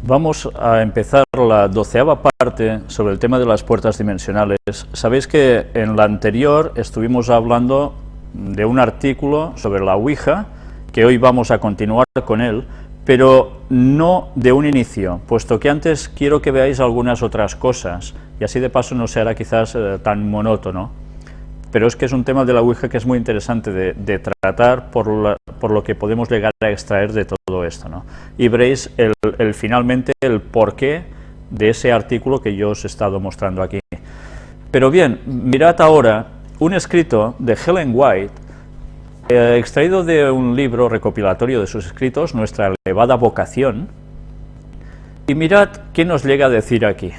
Vamos a empezar la 12ª parte sobre el tema de las puertas dimensionales. Sabéis que en la anterior estuvimos hablando de un artículo sobre la Ouija, que hoy vamos a continuar con él, pero no de un inicio, puesto que antes quiero que veáis algunas otras cosas, y así de paso no se hará quizás tan monótono. Pero es que es un tema de la Ouija que es muy interesante de tratar por lo que podemos llegar a extraer de todo esto, ¿no? Y veréis finalmente el porqué de ese artículo que yo os he estado mostrando aquí. Pero bien, mirad ahora un escrito de Ellen White, extraído de un libro recopilatorio de sus escritos, Nuestra elevada vocación, y mirad qué nos llega a decir aquí.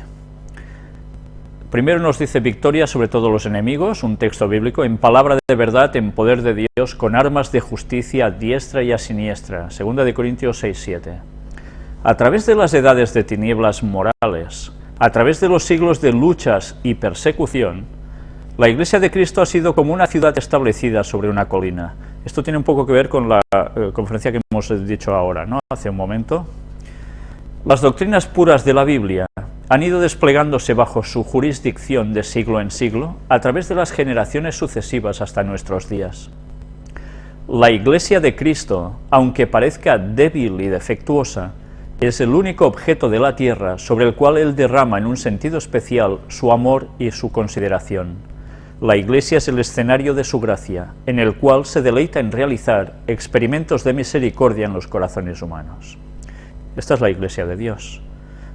Primero nos dice: victoria sobre todos los enemigos, un texto bíblico, en palabra de verdad, en poder de Dios, con armas de justicia a diestra y a siniestra. 2 de Corintios 6:7. A través de las edades de tinieblas morales, a través de los siglos de luchas y persecución, la Iglesia de Cristo ha sido como una ciudad establecida sobre una colina. Esto tiene un poco que ver con la conferencia que hemos dicho ahora, ¿no? Hace un momento. Las doctrinas puras de la Biblia han ido desplegándose bajo su jurisdicción de siglo en siglo, a través de las generaciones sucesivas hasta nuestros días. La Iglesia de Cristo, aunque parezca débil y defectuosa, es el único objeto de la tierra sobre el cual Él derrama en un sentido especial su amor y su consideración. La Iglesia es el escenario de su gracia, en el cual se deleita en realizar experimentos de misericordia en los corazones humanos. Esta es la Iglesia de Dios.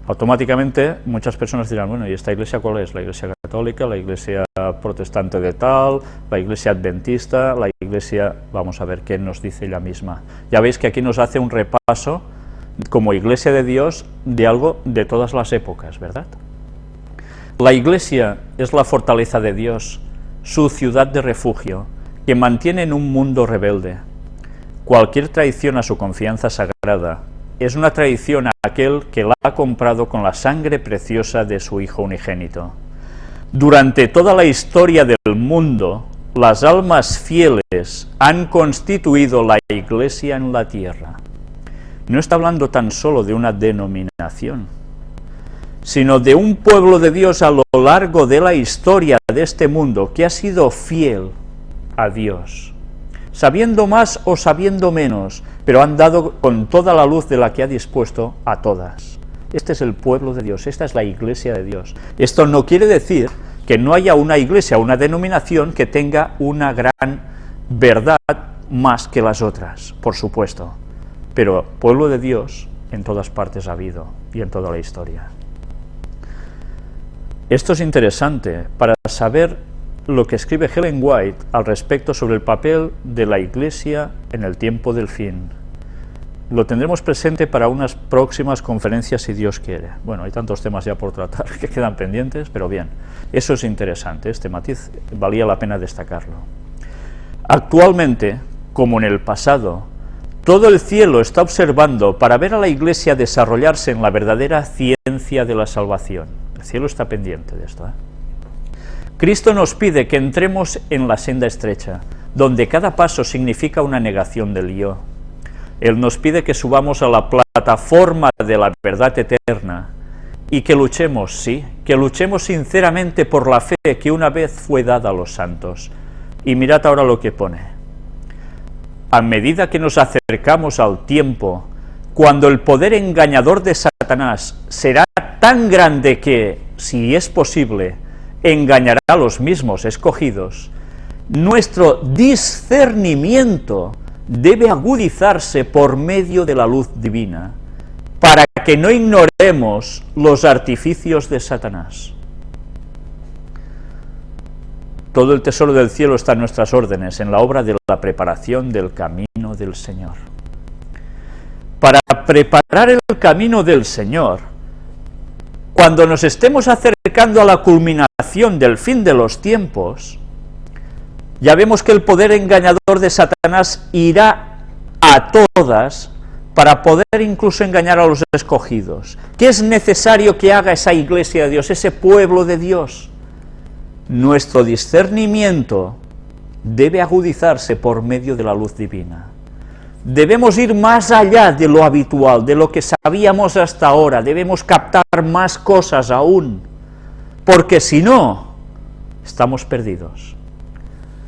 Automáticamente muchas personas dirán: bueno, ¿y esta iglesia cuál es? ¿La iglesia católica, la iglesia protestante de tal, la iglesia adventista, la iglesia...? Vamos a ver qué nos dice ella misma. Ya veis que aquí nos hace un repaso como Iglesia de Dios de algo de todas las épocas, ¿verdad? La Iglesia es la fortaleza de Dios, su ciudad de refugio, que mantiene en un mundo rebelde. Cualquier traición a su confianza sagrada es una traición a aquel que la ha comprado con la sangre preciosa de su Hijo unigénito. Durante toda la historia del mundo, las almas fieles han constituido la Iglesia en la tierra. No está hablando tan solo de una denominación, sino de un pueblo de Dios a lo largo de la historia de este mundo que ha sido fiel a Dios, sabiendo más o sabiendo menos, pero han dado con toda la luz de la que ha dispuesto a todas. Este es el pueblo de Dios, esta es la Iglesia de Dios. Esto no quiere decir que no haya una iglesia, una denominación que tenga una gran verdad más que las otras, por supuesto. Pero pueblo de Dios en todas partes ha habido y en toda la historia. Esto es interesante para saber lo que escribe Ellen White al respecto sobre el papel de la Iglesia en el tiempo del fin. Lo tendremos presente para unas próximas conferencias, si Dios quiere. Bueno, hay tantos temas ya por tratar que quedan pendientes, pero bien, eso es interesante, este matiz valía la pena destacarlo. Actualmente, como en el pasado, todo el cielo está observando para ver a la Iglesia desarrollarse en la verdadera ciencia de la salvación. El cielo está pendiente de esto, ¿eh? Cristo nos pide que entremos en la senda estrecha, donde cada paso significa una negación del yo. Él nos pide que subamos a la plataforma de la verdad eterna y que luchemos, sí, que luchemos sinceramente por la fe que una vez fue dada a los santos. Y mirad ahora lo que pone. A medida que nos acercamos al tiempo, cuando el poder engañador de Satanás será tan grande que, si es posible, engañará a los mismos escogidos, nuestro discernimiento debe agudizarse por medio de la luz divina, para que no ignoremos los artificios de Satanás. Todo el tesoro del cielo está en nuestras órdenes, en la obra de la preparación del camino del Señor. Para preparar el camino del Señor, cuando nos estemos acercando a la culminación del fin de los tiempos, ya vemos que el poder engañador de Satanás irá a todas para poder incluso engañar a los escogidos. ¿Qué es necesario que haga esa Iglesia de Dios, ese pueblo de Dios? Nuestro discernimiento debe agudizarse por medio de la luz divina. Debemos ir más allá de lo habitual, de lo que sabíamos hasta ahora, debemos captar más cosas aún, porque si no, estamos perdidos.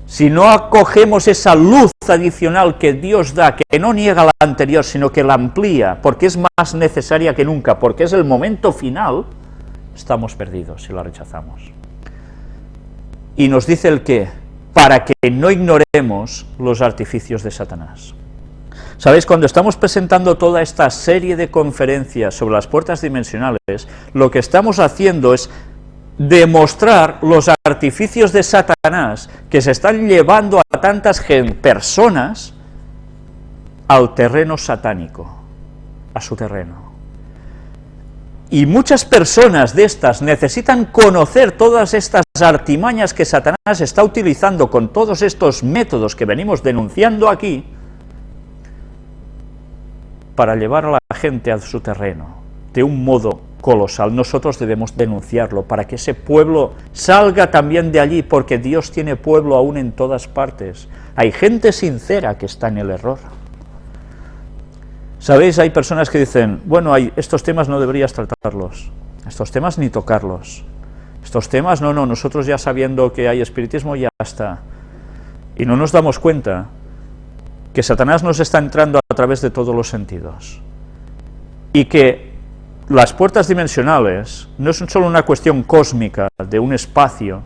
Si no acogemos esa luz adicional que Dios da, que no niega la anterior, sino que la amplía, porque es más necesaria que nunca, porque es el momento final, estamos perdidos si la rechazamos. Y nos dice el qué, para que no ignoremos los artificios de Satanás. ¿Sabéis? Cuando estamos presentando toda esta serie de conferencias sobre las puertas dimensionales, lo que estamos haciendo es demostrar los artificios de Satanás que se están llevando a tantas personas al terreno satánico, a su terreno. Y muchas personas de estas necesitan conocer todas estas artimañas que Satanás está utilizando con todos estos métodos que venimos denunciando aquí, para llevar a la gente a su terreno, de un modo colosal. Nosotros debemos denunciarlo, para que ese pueblo salga también de allí, porque Dios tiene pueblo aún en todas partes. Hay gente sincera que está en el error. ¿Sabéis? Hay personas que dicen, bueno, estos temas no deberías tratarlos, estos temas ni tocarlos, estos temas, no, nosotros ya sabiendo que hay espiritismo ya está. Y no nos damos cuenta que Satanás nos está entrando a través de todos los sentidos, y que las puertas dimensionales no son solo una cuestión cósmica de un espacio,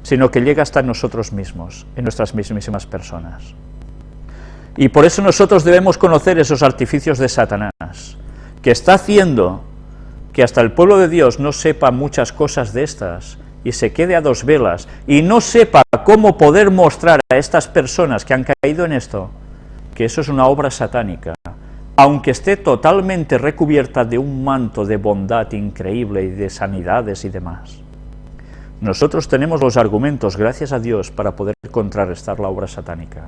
sino que llega hasta nosotros mismos, en nuestras mismísimas personas. Y por eso nosotros debemos conocer esos artificios de Satanás, que está haciendo que hasta el pueblo de Dios no sepa muchas cosas de estas, y se quede a dos velas, y no sepa cómo poder mostrar a estas personas que han caído en esto, que eso es una obra satánica, aunque esté totalmente recubierta de un manto de bondad increíble y de sanidades y demás. Nosotros tenemos los argumentos, gracias a Dios, para poder contrarrestar la obra satánica.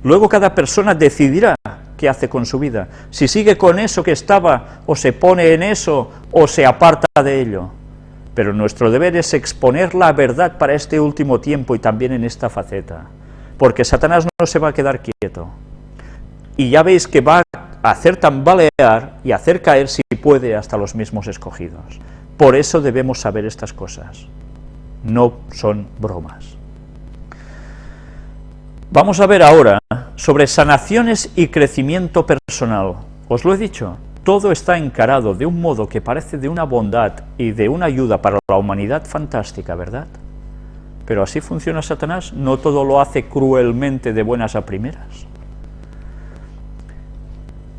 Luego cada persona decidirá qué hace con su vida, si sigue con eso que estaba, o se pone en eso, o se aparta de ello. Pero nuestro deber es exponer la verdad para este último tiempo y también en esta faceta, porque Satanás no se va a quedar quieto. Y ya veis que va a hacer tambalear y hacer caer, si puede, hasta los mismos escogidos. Por eso debemos saber estas cosas. No son bromas. Vamos a ver ahora sobre sanaciones y crecimiento personal. Os lo he dicho, todo está encarado de un modo que parece de una bondad y de una ayuda para la humanidad fantástica, ¿verdad? Pero así funciona Satanás, no todo lo hace cruelmente de buenas a primeras.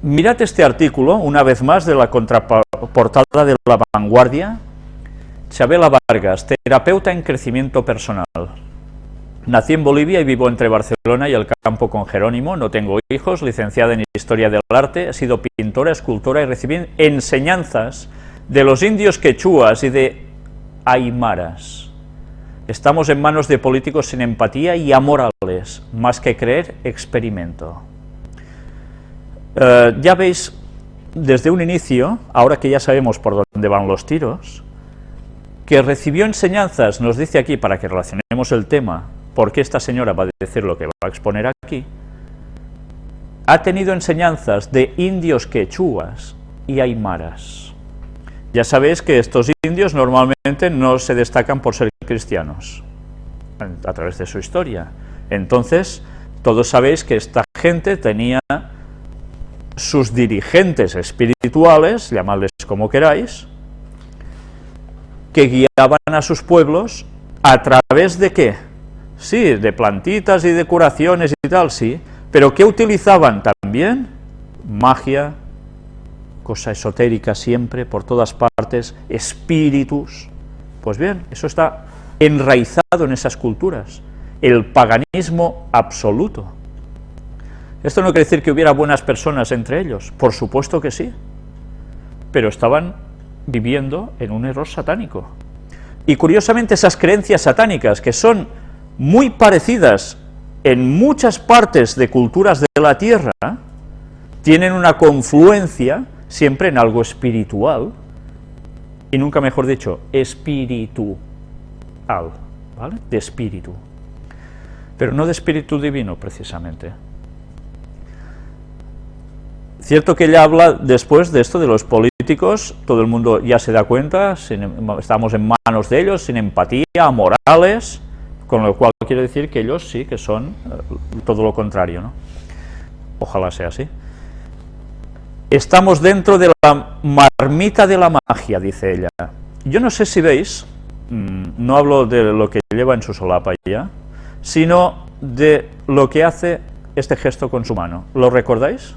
Mirad este artículo, una vez más, de la contraportada de La Vanguardia. Chabela Vargas, terapeuta en crecimiento personal. Nací en Bolivia y vivo entre Barcelona y el campo con Jerónimo, no tengo hijos, licenciada en Historia del Arte, he sido pintora, escultora y recibí enseñanzas de los indios quechuas y de aymaras. Estamos en manos de políticos sin empatía y amorales, más que creer, experimento. Ya veis, desde un inicio, ahora que ya sabemos por dónde van los tiros, que recibió enseñanzas, nos dice aquí, para que relacionemos el tema, porque esta señora va a decir lo que va a exponer aquí, ha tenido enseñanzas de indios quechuas y aymaras. Ya sabéis que estos indios normalmente no se destacan por ser cristianos, a través de su historia. Entonces, todos sabéis que esta gente tenía sus dirigentes espirituales, llamadles como queráis, que guiaban a sus pueblos a través de ¿qué? Sí, de plantitas y de curaciones y tal, sí, pero ¿qué utilizaban también? Magia, cosa esotérica siempre, por todas partes, espíritus. Pues bien, eso está enraizado en esas culturas, el paganismo absoluto. Esto no quiere decir que hubiera buenas personas entre ellos, por supuesto que sí, pero estaban viviendo en un error satánico. Y curiosamente esas creencias satánicas, que son muy parecidas en muchas partes de culturas de la Tierra, tienen una confluencia siempre en algo espiritual, y nunca mejor dicho, espiritual, ¿vale? De espíritu, pero no de espíritu divino precisamente. Cierto que ella habla después de esto de los políticos, todo el mundo ya se da cuenta, estamos en manos de ellos, sin empatía, amorales, con lo cual quiere decir que ellos sí que son todo lo contrario, ¿no? Ojalá sea así. Estamos dentro de la marmita de la magia, dice ella. Yo no sé si veis, no hablo de lo que lleva en su solapa ya, sino de lo que hace este gesto con su mano. ¿Lo recordáis?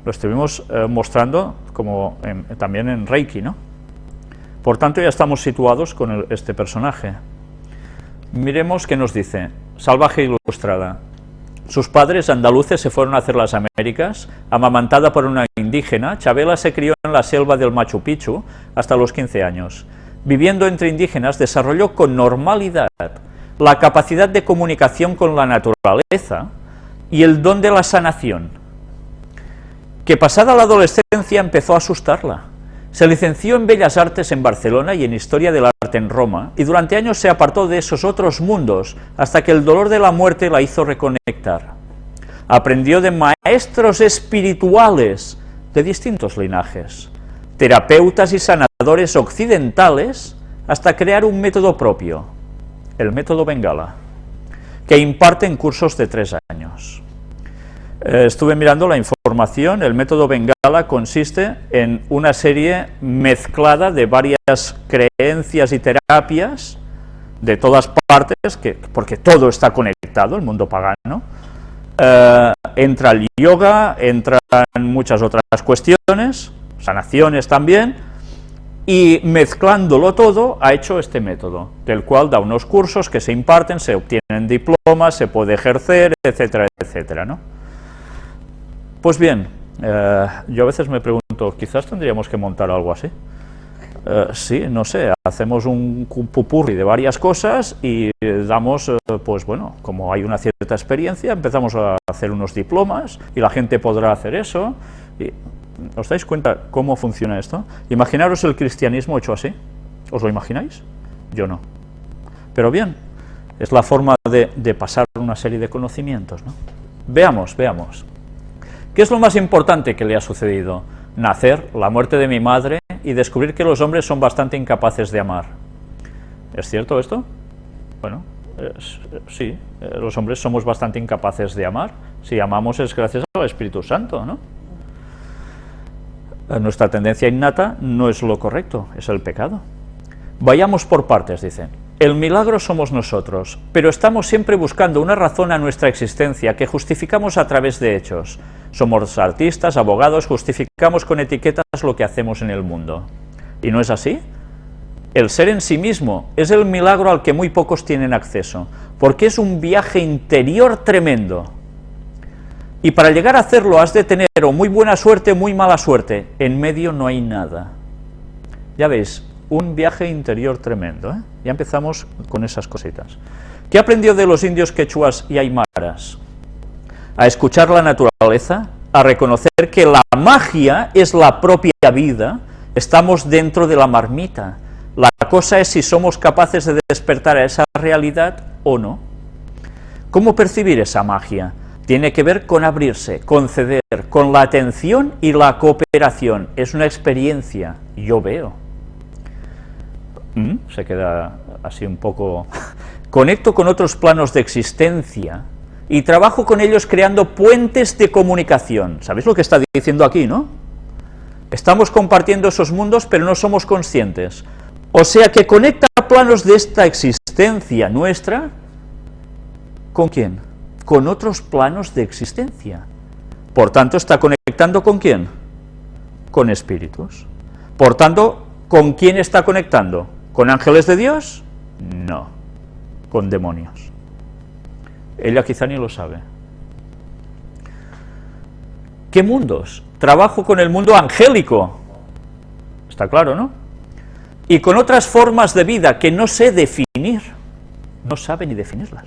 Lo estuvimos mostrando como también en Reiki, ¿no? Por tanto, ya estamos situados con este personaje. Miremos qué nos dice. Salvaje Ilustrada. Sus padres andaluces se fueron a hacer las Américas, amamantada por una indígena. Chabela se crió en la selva del Machu Picchu hasta los 15 años. Viviendo entre indígenas, desarrolló con normalidad la capacidad de comunicación con la naturaleza y el don de la sanación, que pasada la adolescencia empezó a asustarla. Se licenció en Bellas Artes en Barcelona y en Historia del Arte en Roma, y durante años se apartó de esos otros mundos hasta que el dolor de la muerte la hizo reconectar. Aprendió de maestros espirituales de distintos linajes, terapeutas y sanadores occidentales, hasta crear un método propio, el método Bengala, que imparte en cursos de 3 años. Estuve mirando la información. El método Bengala consiste en una serie mezclada de varias creencias y terapias de todas partes, porque todo está conectado, el mundo pagano. Entra el yoga, entran muchas otras cuestiones, sanaciones también, y mezclándolo todo ha hecho este método, del cual da unos cursos que se imparten, se obtienen diplomas, se puede ejercer, etcétera, etcétera, ¿no? Pues bien, yo a veces me pregunto, quizás tendríamos que montar algo así. Sí, no sé, hacemos un pupurri de varias cosas y damos, pues bueno, como hay una cierta experiencia, empezamos a hacer unos diplomas y la gente podrá hacer eso. ¿Os dais cuenta cómo funciona esto? Imaginaros el cristianismo hecho así. ¿Os lo imagináis? Yo no. Pero bien, es la forma de pasar una serie de conocimientos, ¿no? Veamos. ¿Qué es lo más importante que le ha sucedido? Nacer, la muerte de mi madre y descubrir que los hombres son bastante incapaces de amar. ¿Es cierto esto? Bueno, sí, los hombres somos bastante incapaces de amar. Si amamos es gracias al Espíritu Santo, ¿no? Nuestra tendencia innata no es lo correcto, es el pecado. Vayamos por partes, dicen. El milagro somos nosotros, pero estamos siempre buscando una razón a nuestra existencia que justificamos a través de hechos. Somos artistas, abogados, justificamos con etiquetas lo que hacemos en el mundo. ¿Y no es así? El ser en sí mismo es el milagro al que muy pocos tienen acceso, porque es un viaje interior tremendo. Y para llegar a hacerlo has de tener o muy buena suerte o muy mala suerte. En medio no hay nada. Ya veis, un viaje interior tremendo, ¿eh? Ya empezamos con esas cositas. ¿Qué aprendió de los indios quechuas y aymaras? A escuchar la naturaleza, a reconocer que la magia es la propia vida, estamos dentro de la marmita. La cosa es si somos capaces de despertar a esa realidad o no. ¿Cómo percibir esa magia? Tiene que ver con abrirse, con ceder, con la atención y la cooperación. Es una experiencia, yo veo. Se queda así un poco... Conecto con otros planos de existencia y trabajo con ellos creando puentes de comunicación. ¿Sabéis lo que está diciendo aquí, no? Estamos compartiendo esos mundos, pero no somos conscientes. O sea que conecta planos de esta existencia nuestra, ¿con quién? Con otros planos de existencia. Por tanto, ¿está conectando con quién? Con espíritus. Por tanto, ¿con quién está conectando? ¿Con ángeles de Dios? No, con demonios. Ella quizá ni lo sabe. ¿Qué mundos? Trabajo con el mundo angélico. Está claro, ¿no? Y con otras formas de vida que no sé definir. No sabe ni definirlas.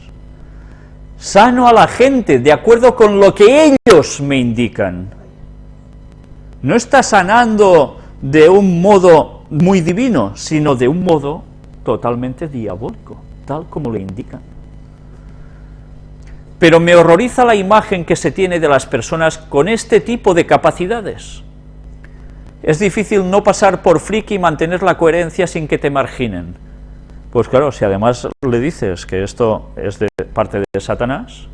Sano a la gente de acuerdo con lo que ellos me indican. No está sanando de un modo muy divino, sino de un modo totalmente diabólico, tal como le indican. pero me horroriza la imagen que se tiene de las personas con este tipo de capacidades. Es difícil no pasar por friki y mantener la coherencia sin que te marginen. Pues claro, si además le dices que esto es de parte de Satanás,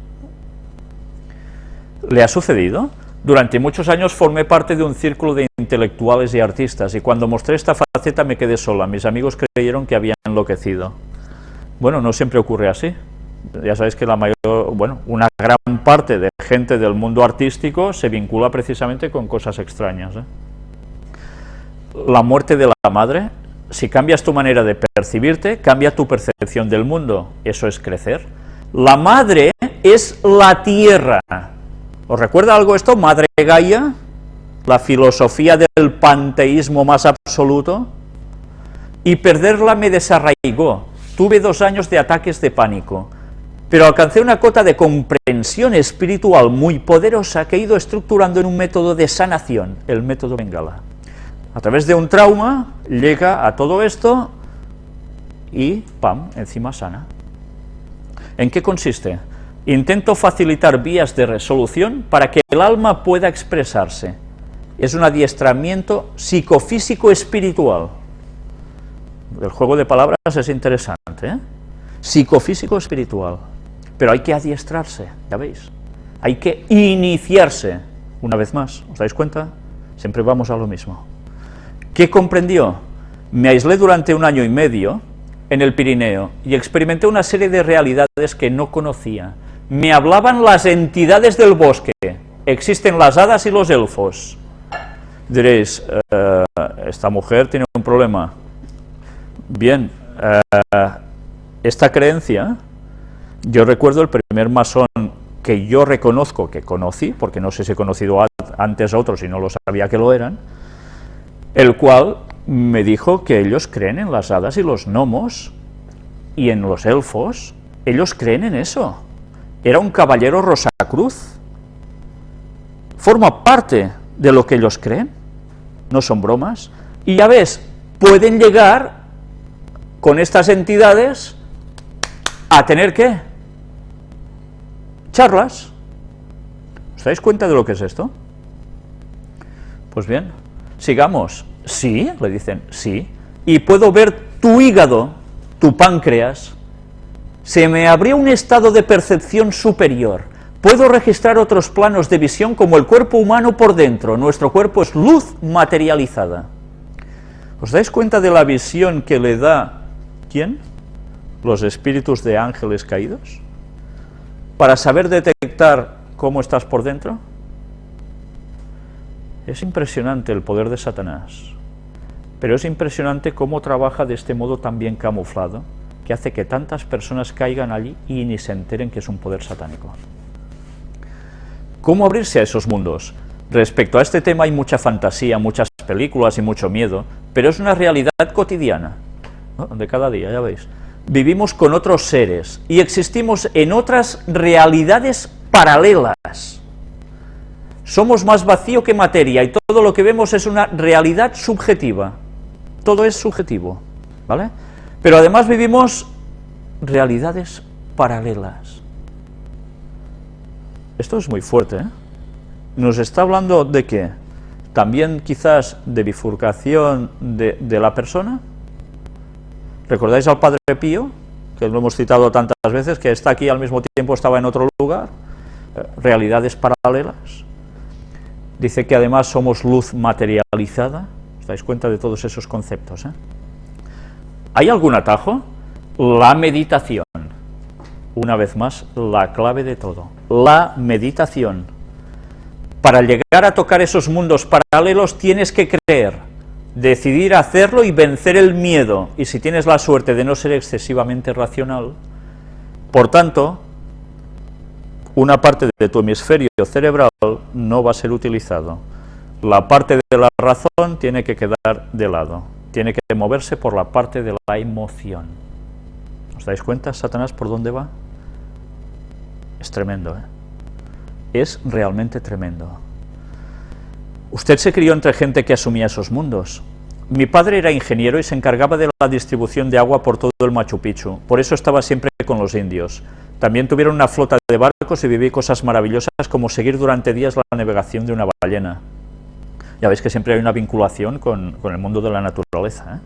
¿le ha sucedido? Durante muchos años formé parte de un círculo de intelectuales y artistas, y cuando mostré esta faceta me quedé sola. Mis amigos creyeron que había enloquecido. Bueno, no siempre ocurre así. Ya sabéis que una gran parte de gente del mundo artístico se vincula precisamente con cosas extrañas, ¿eh? La muerte de la madre, si cambias tu manera de percibirte, cambia tu percepción del mundo. Eso es crecer. La madre es la tierra. ¿Os recuerda algo esto? Madre Gaia, la filosofía del panteísmo más absoluto. Y perderla me desarraigó. Tuve 2 años de ataques de pánico, pero alcancé una cota de comprensión espiritual muy poderosa que he ido estructurando en un método de sanación, el método Bengala. A través de un trauma llega a todo esto y ¡pam!, encima sana. ¿En qué consiste? Intento facilitar vías de resolución para que el alma pueda expresarse. Es un adiestramiento psicofísico espiritual. El juego de palabras es interesante, ¿eh? Psicofísico espiritual. Pero hay que adiestrarse, ya veis. Hay que iniciarse. Una vez más, ¿os dais cuenta? Siempre vamos a lo mismo. ¿Qué comprendió? Me aislé durante 1 año y medio en el Pirineo y experimenté una serie de realidades que no conocía. Me hablaban las entidades del bosque. Existen las hadas y los elfos. Diréis, esta mujer tiene un problema. Bien, esta creencia, yo recuerdo el primer masón que yo reconozco que conocí, porque no sé si he conocido antes a otros y no lo sabía que lo eran, el cual me dijo que ellos creen en las hadas y los gnomos y en los elfos. Ellos creen en eso. Era un caballero Rosacruz. Forma parte de lo que ellos creen. No son bromas. Y ya ves, pueden llegar con estas entidades a tener ¿qué? Charlas. ¿Os dais cuenta de lo que es esto? Pues bien, sigamos. Sí, le dicen, sí. Y puedo ver tu hígado, tu páncreas. Se me abrió un estado de percepción superior. Puedo registrar otros planos de visión como el cuerpo humano por dentro. Nuestro cuerpo es luz materializada. ¿Os dais cuenta de la visión que le da ¿quién? Los espíritus de ángeles caídos. Para saber detectar cómo estás por dentro. Es impresionante el poder de Satanás, pero es impresionante cómo trabaja de este modo tan bien camuflado, que hace que tantas personas caigan allí y ni se enteren que es un poder satánico. ¿Cómo abrirse a esos mundos? Respecto a este tema hay mucha fantasía, muchas películas y mucho miedo, pero es una realidad cotidiana, ¿no? De cada día, ya veis. Vivimos con otros seres y existimos en otras realidades paralelas. Somos más vacío que materia y todo lo que vemos es una realidad subjetiva. Todo es subjetivo, ¿vale? Pero además vivimos realidades paralelas. Esto es muy fuerte, ¿eh? Nos está hablando de qué? También quizás de bifurcación de la persona. ¿Recordáis al Padre Pío? Que lo hemos citado tantas veces, que está aquí al mismo tiempo estaba en otro lugar. Realidades paralelas. Dice que además somos luz materializada. ¿Os dais cuenta de todos esos conceptos, eh? ¿Hay algún atajo? La meditación. Una vez más, la clave de todo. La meditación. Para llegar a tocar esos mundos paralelos tienes que creer, decidir hacerlo y vencer el miedo. Y si tienes la suerte de no ser excesivamente racional, por tanto, una parte de tu hemisferio cerebral no va a ser utilizado. La parte de la razón tiene que quedar de lado. Tiene que moverse por la parte de la emoción. ¿Os dais cuenta, Satanás, por dónde va? Es tremendo, ¿eh? Es realmente tremendo. Usted se crió entre gente que asumía esos mundos. Mi padre era ingeniero y se encargaba de la distribución de agua por todo el Machu Picchu. Por eso estaba siempre con los indios. También tuvieron una flota de barcos y viví cosas maravillosas como seguir durante días la navegación de una ballena. Ya veis que siempre hay una vinculación con el mundo de la naturaleza,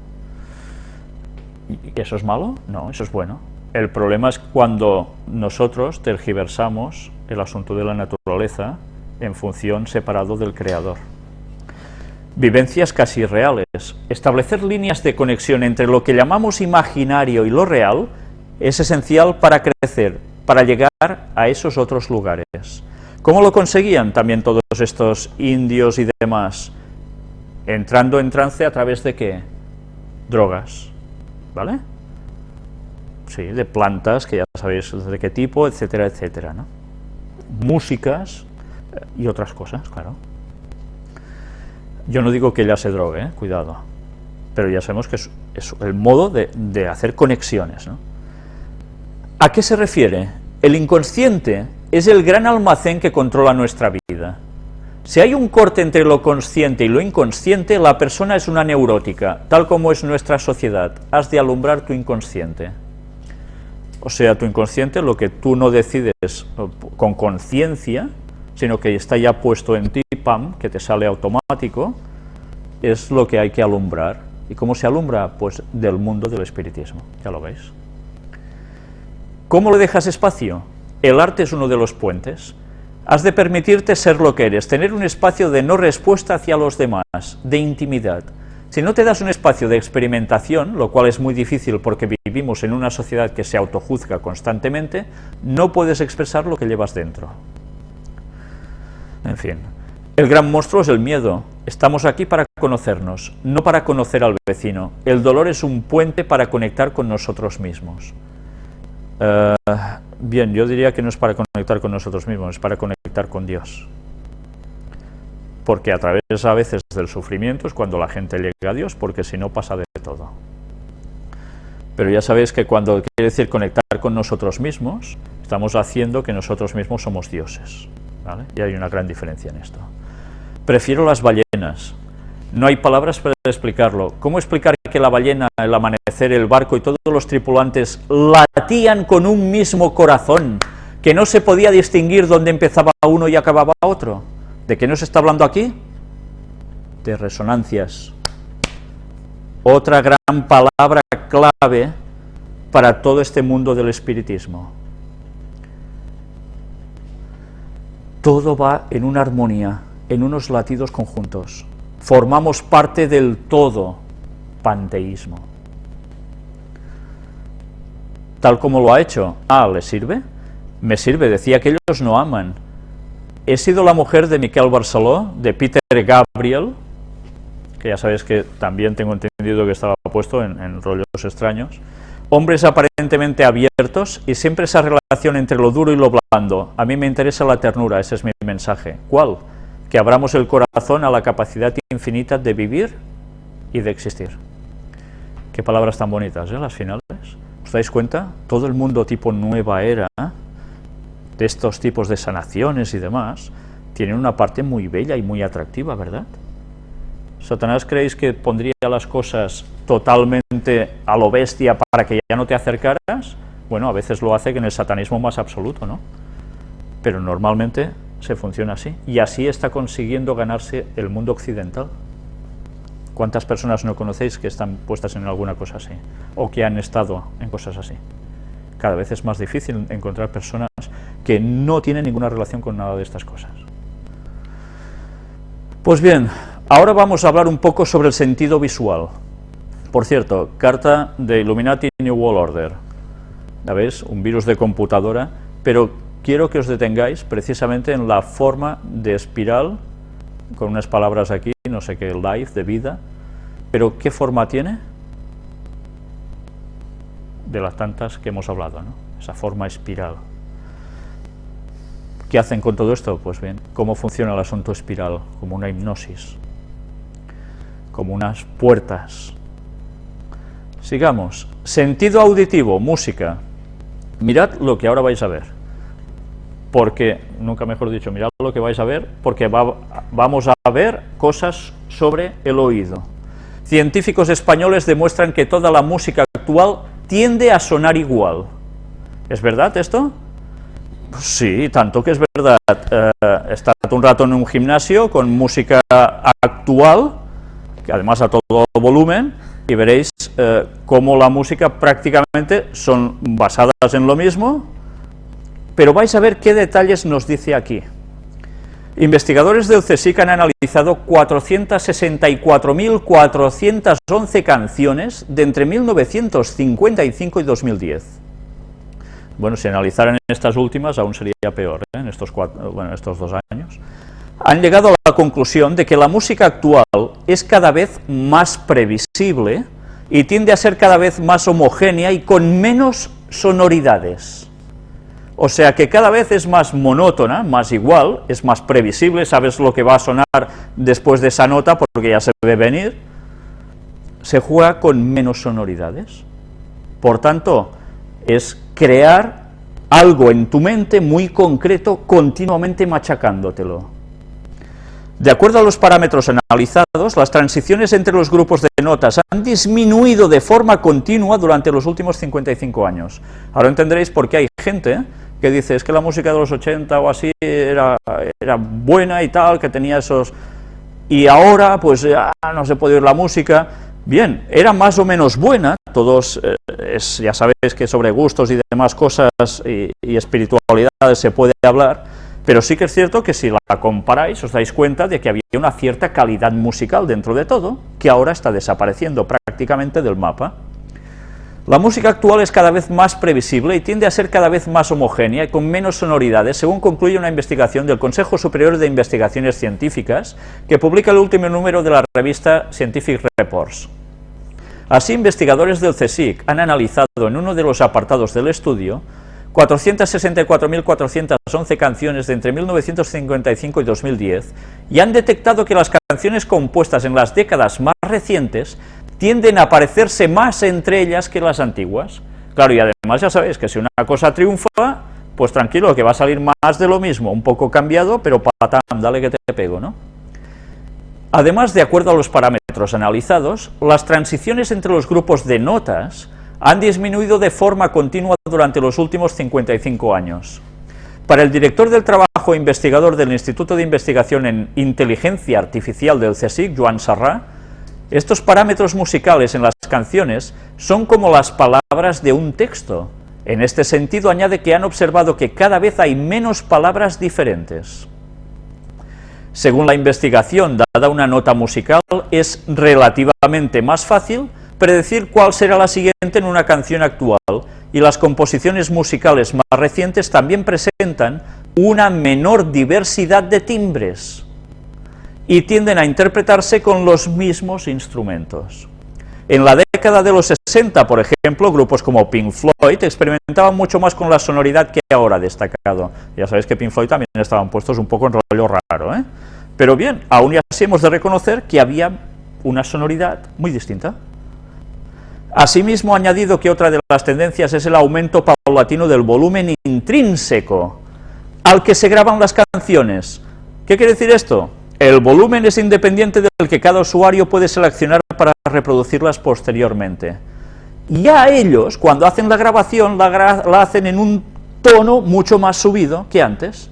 ¿eh? ¿Y eso es malo? No, eso es bueno. El problema es cuando nosotros tergiversamos el asunto de la naturaleza en función separado del creador. Vivencias casi reales. Establecer líneas de conexión entre lo que llamamos imaginario y lo real es esencial para crecer, para llegar a esos otros lugares. ¿Cómo lo conseguían también todos estos indios y demás? Entrando en trance a través de ¿qué? Drogas, ¿vale? Sí, de plantas, que ya sabéis de qué tipo, etcétera, etcétera, ¿no? Músicas y otras cosas, claro. Yo no digo que ella se drogue, cuidado, pero ya sabemos que es el modo de hacer conexiones, ¿no? ¿A qué se refiere? El inconsciente es el gran almacén que controla nuestra vida. Si hay un corte entre lo consciente y lo inconsciente, la persona es una neurótica, tal como es nuestra sociedad. Has de alumbrar tu inconsciente. O sea, tu inconsciente, lo que tú no decides con conciencia, sino que está ya puesto en ti, pam, que te sale automático, es lo que hay que alumbrar. ¿Y cómo se alumbra? Pues del mundo del espiritismo, ya lo veis. ¿Cómo le dejas espacio? El arte es uno de los puentes. Has de permitirte ser lo que eres, tener un espacio de no respuesta hacia los demás, de intimidad. Si no te das un espacio de experimentación, lo cual es muy difícil porque vivimos en una sociedad que se autojuzga constantemente, no puedes expresar lo que llevas dentro. En fin, el gran monstruo es el miedo. Estamos aquí para conocernos, no para conocer al vecino. El dolor es un puente para conectar con nosotros mismos. Bien, yo diría que no es para conectar con nosotros mismos, es para conectar con Dios. Porque a través a veces del sufrimiento es cuando la gente llega a Dios, porque si no pasa de todo. Pero ya sabéis que cuando quiere decir conectar con nosotros mismos, estamos haciendo que nosotros mismos somos dioses, ¿vale? Y hay una gran diferencia en esto. Prefiero las ballenas. No hay palabras para explicarlo. ¿Cómo explicar que la ballena, el amanecer, el barco y todos los tripulantes latían con un mismo corazón, que no se podía distinguir dónde empezaba uno y acababa otro? ¿De qué nos está hablando aquí? De resonancias. Otra gran palabra clave para todo este mundo del espiritismo. Todo va en una armonía, en unos latidos conjuntos. Formamos parte del todo, panteísmo. Tal como lo ha hecho. ¿Le sirve? Me sirve, decía que ellos no aman. He sido la mujer de Miquel Barceló, de Peter Gabriel, que ya sabéis que también tengo entendido que estaba puesto en rollos extraños. Hombres aparentemente abiertos y siempre esa relación entre lo duro y lo blando. A mí me interesa la ternura, ese es mi mensaje. ¿Cuál? Que abramos el corazón a la capacidad infinita de vivir y de existir. Qué palabras tan bonitas, las finales. ¿Os dais cuenta? Todo el mundo tipo nueva era, de estos tipos de sanaciones y demás, tienen una parte muy bella y muy atractiva, ¿verdad? ¿Satanás creéis que pondría las cosas totalmente a lo bestia para que ya no te acercaras? Bueno, a veces lo hace en el satanismo más absoluto, ¿no? Pero normalmente se funciona así, y así está consiguiendo ganarse el mundo occidental. ¿Cuántas personas no conocéis que están puestas en alguna cosa así? O que han estado en cosas así. Cada vez es más difícil encontrar personas que no tienen ninguna relación con nada de estas cosas. Pues bien, ahora vamos a hablar un poco sobre el sentido visual. Por cierto, carta de Illuminati New World Order. ¿La veis? Un virus de computadora, pero quiero que os detengáis precisamente en la forma de espiral, con unas palabras aquí, no sé qué, life, de vida, pero ¿qué forma tiene? De las tantas que hemos hablado, ¿no? Esa forma espiral. ¿Qué hacen con todo esto? Pues bien, ¿cómo funciona el asunto espiral? Como una hipnosis, como unas puertas. Sigamos. Sentido auditivo, música. Mirad lo que ahora vais a ver. Porque, nunca mejor dicho, mirad lo que vais a ver, porque vamos a ver cosas sobre el oído. Científicos españoles demuestran que toda la música actual tiende a sonar igual. ¿Es verdad esto? Sí, tanto que es verdad. He estado un rato en un gimnasio con música actual, que además a todo volumen, y veréis cómo la música prácticamente son basadas en lo mismo, pero vais a ver qué detalles nos dice aquí. Investigadores del CSIC han analizado 464.411 canciones de entre 1955 y 2010. Bueno, si analizaran estas últimas, aún sería peor, en estos 2 años. Han llegado a la conclusión de que la música actual es cada vez más previsible y tiende a ser cada vez más homogénea y con menos sonoridades. O sea que cada vez es más monótona, más igual, es más previsible, sabes lo que va a sonar después de esa nota porque ya se ve venir. Se juega con menos sonoridades. Por tanto, es crear algo en tu mente muy concreto, continuamente machacándotelo. De acuerdo a los parámetros analizados, las transiciones entre los grupos de notas han disminuido de forma continua durante los últimos 55 años. Ahora entenderéis por qué hay gente que dice, es que la música de los 80 o así era buena y tal, que tenía esos... y ahora pues ya no se puede oír la música. Bien, era más o menos buena, todos, ya sabéis que sobre gustos y demás cosas y espiritualidades se puede hablar, pero sí que es cierto que si la comparáis os dais cuenta de que había una cierta calidad musical dentro de todo, que ahora está desapareciendo prácticamente del mapa. La música actual es cada vez más previsible y tiende a ser cada vez más homogénea y con menos sonoridades, según concluye una investigación del Consejo Superior de Investigaciones Científicas, que publica el último número de la revista Scientific Reports. Así, investigadores del CSIC han analizado en uno de los apartados del estudio 464.411 canciones de entre 1955 y 2010 y han detectado que las canciones compuestas en las décadas más recientes tienden a parecerse más entre ellas que las antiguas. Claro, y además ya sabéis que si una cosa triunfa, pues tranquilo, que va a salir más de lo mismo, un poco cambiado, pero patam, dale que te pego, ¿no? Además, de acuerdo a los parámetros analizados, las transiciones entre los grupos de notas han disminuido de forma continua durante los últimos 55 años. Para el director del trabajo e investigador del Instituto de Investigación en Inteligencia Artificial del CSIC, Joan Sarrà, estos parámetros musicales en las canciones son como las palabras de un texto. En este sentido, añade que han observado que cada vez hay menos palabras diferentes. Según la investigación, dada una nota musical, es relativamente más fácil predecir cuál será la siguiente en una canción actual, y las composiciones musicales más recientes también presentan una menor diversidad de timbres y tienden a interpretarse con los mismos instrumentos. En la década de los 60, por ejemplo, grupos como Pink Floyd experimentaban mucho más con la sonoridad que ahora destacado. Ya sabéis que Pink Floyd también estaban puestos un poco en rollo raro, ¿eh? Pero bien, aún y así hemos de reconocer que había una sonoridad muy distinta. Asimismo, ha añadido que otra de las tendencias es el aumento paulatino del volumen intrínseco al que se graban las canciones. ¿Qué quiere decir esto? El volumen es independiente del que cada usuario puede seleccionar para reproducirlas posteriormente. Y a ellos, cuando hacen la grabación, la hacen en un tono mucho más subido que antes.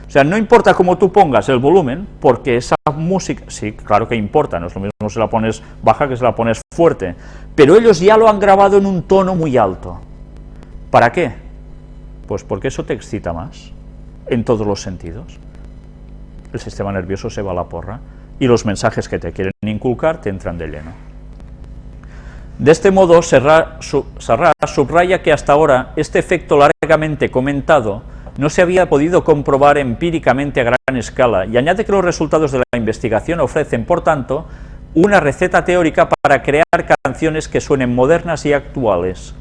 O sea, no importa cómo tú pongas el volumen, porque esa música, sí, claro que importa, no es lo mismo si la pones baja que si la pones fuerte, pero ellos ya lo han grabado en un tono muy alto. ¿Para qué? Pues porque eso te excita más, en todos los sentidos. El sistema nervioso se va a la porra y los mensajes que te quieren inculcar te entran de lleno. De este modo, Sarrà subraya que hasta ahora este efecto largamente comentado no se había podido comprobar empíricamente a gran escala y añade que los resultados de la investigación ofrecen, por tanto, una receta teórica para crear canciones que suenen modernas y actuales.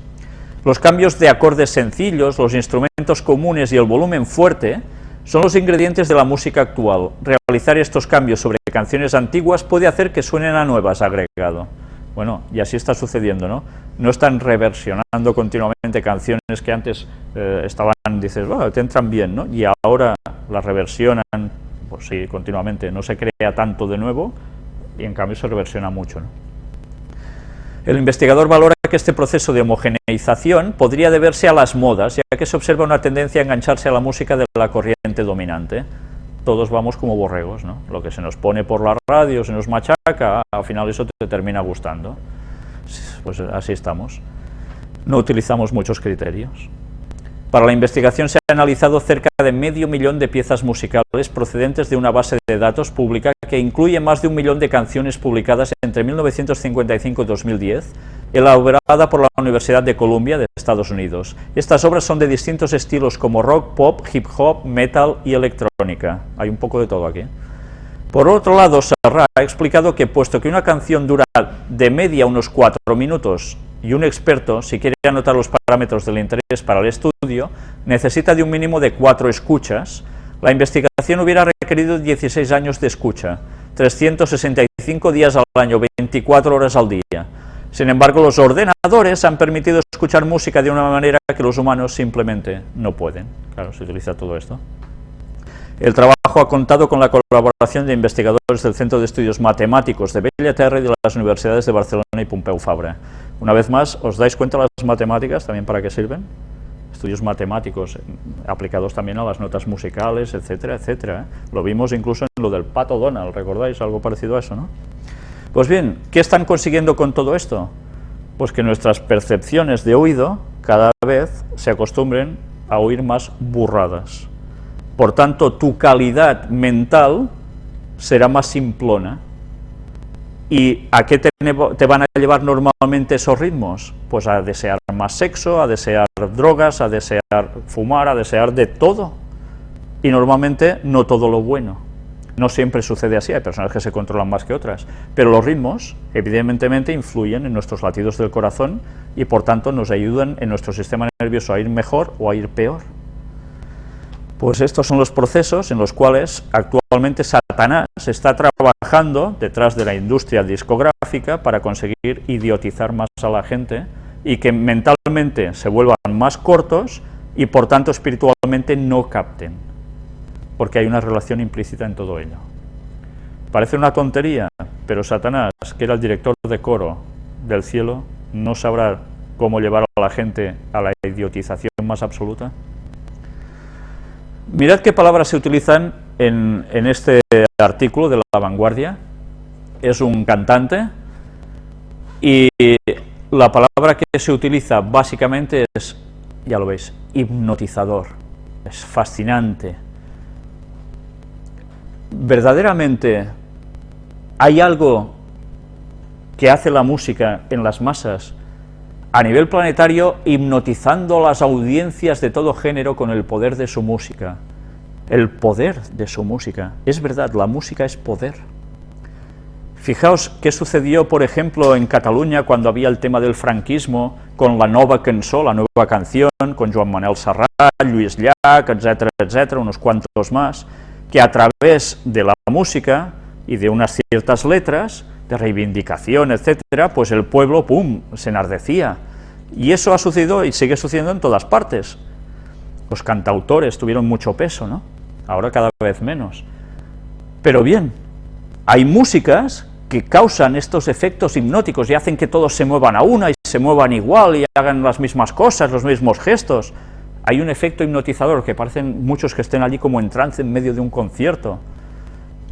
Los cambios de acordes sencillos, los instrumentos comunes y el volumen fuerte son los ingredientes de la música actual. Realizar estos cambios sobre canciones antiguas puede hacer que suenen a nuevas, ha agregado. Bueno, y así está sucediendo, ¿no? No están reversionando continuamente canciones que antes estaban, dices, oh, te entran bien, ¿no? Y ahora las reversionan, pues sí, continuamente. No se crea tanto de nuevo y en cambio se reversiona mucho, ¿no? El investigador valora que este proceso de homogeneización podría deberse a las modas, ya que se observa una tendencia a engancharse a la música de la corriente dominante. Todos vamos como borregos, ¿no? Lo que se nos pone por la radio, se nos machaca, al final eso te termina gustando. Pues así estamos. No utilizamos muchos criterios. Para la investigación se ha analizado cerca de 500.000 de piezas musicales procedentes de una base de datos pública que incluye más de 1 millón de canciones publicadas entre 1955 y 2010, elaborada por la Universidad de Columbia de Estados Unidos. Estas obras son de distintos estilos como rock, pop, hip hop, metal y electrónica. Hay un poco de todo aquí. Por otro lado, Serra ha explicado que, puesto que una canción dura de media unos 4 minutos, y un experto, si quiere anotar los parámetros del interés para el estudio, necesita de un mínimo de 4 escuchas, la investigación hubiera requerido 16 años de escucha, 365 días al año, 24 horas al día. Sin embargo, los ordenadores han permitido escuchar música de una manera que los humanos simplemente no pueden. Claro, se utiliza todo esto. El trabajo ha contado con la colaboración de investigadores del Centro de Estudios Matemáticos de Bellaterra y de las universidades de Barcelona y Pompeu Fabra. Una vez más, ¿os dais cuenta las matemáticas también para qué sirven? Estudios matemáticos aplicados también a las notas musicales, etcétera, etcétera. Lo vimos incluso en lo del Pato Donald, ¿recordáis? Algo parecido a eso, ¿no? Pues bien, ¿qué están consiguiendo con todo esto? Pues que nuestras percepciones de oído cada vez se acostumbren a oír más burradas. Por tanto, tu calidad mental será más simplona. ¿Y a qué te van a llevar normalmente esos ritmos? Pues a desear más sexo, a desear drogas, a desear fumar, a desear de todo. Y normalmente no todo lo bueno. No siempre sucede así, hay personas que se controlan más que otras. Pero los ritmos, evidentemente, influyen en nuestros latidos del corazón y por tanto nos ayudan en nuestro sistema nervioso a ir mejor o a ir peor. Pues estos son los procesos en los cuales actualmente Satanás está trabajando detrás de la industria discográfica para conseguir idiotizar más a la gente y que mentalmente se vuelvan más cortos y por tanto espiritualmente no capten, porque hay una relación implícita en todo ello. Parece una tontería, pero Satanás, que era el director de coro del cielo, ¿no sabrá cómo llevar a la gente a la idiotización más absoluta? Mirad qué palabras se utilizan en este artículo de La Vanguardia. Es un cantante y la palabra que se utiliza básicamente es, ya lo veis, hipnotizador. Es fascinante. Verdaderamente hay algo que hace la música en las masas a nivel planetario, hipnotizando a las audiencias de todo género con el poder de su música. El poder de su música. Es verdad, la música es poder. Fijaos qué sucedió, por ejemplo, en Cataluña cuando había el tema del franquismo, con la nova cançó, la nueva canción, con Joan Manuel Serrat, Lluís Llach, etcétera, etcétera, unos cuantos más, que a través de la música y de unas ciertas letras de reivindicación, etcétera, pues el pueblo, ¡pum!, se enardecía. Y eso ha sucedido y sigue sucediendo en todas partes. Los cantautores tuvieron mucho peso, ¿no? Ahora cada vez menos. Pero bien, hay músicas que causan estos efectos hipnóticos y hacen que todos se muevan a una y se muevan igual y hagan las mismas cosas, los mismos gestos. Hay un efecto hipnotizador que parecen muchos que estén allí como en trance en medio de un concierto.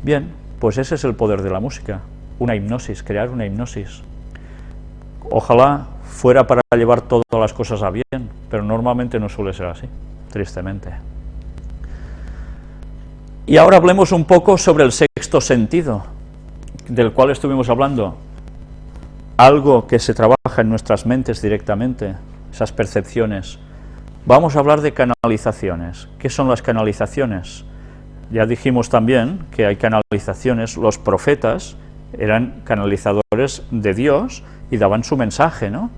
Bien, pues ese es el poder de la música. Una hipnosis, crear una hipnosis. Ojalá fuera para llevar todas las cosas a bien, pero normalmente no suele ser así, tristemente. Y ahora hablemos un poco sobre el sexto sentido, del cual estuvimos hablando. Algo que se trabaja en nuestras mentes directamente, esas percepciones. Vamos a hablar de canalizaciones. ¿Qué son las canalizaciones? Ya dijimos también que hay canalizaciones, los profetas eran canalizadores de Dios y daban su mensaje, ¿no?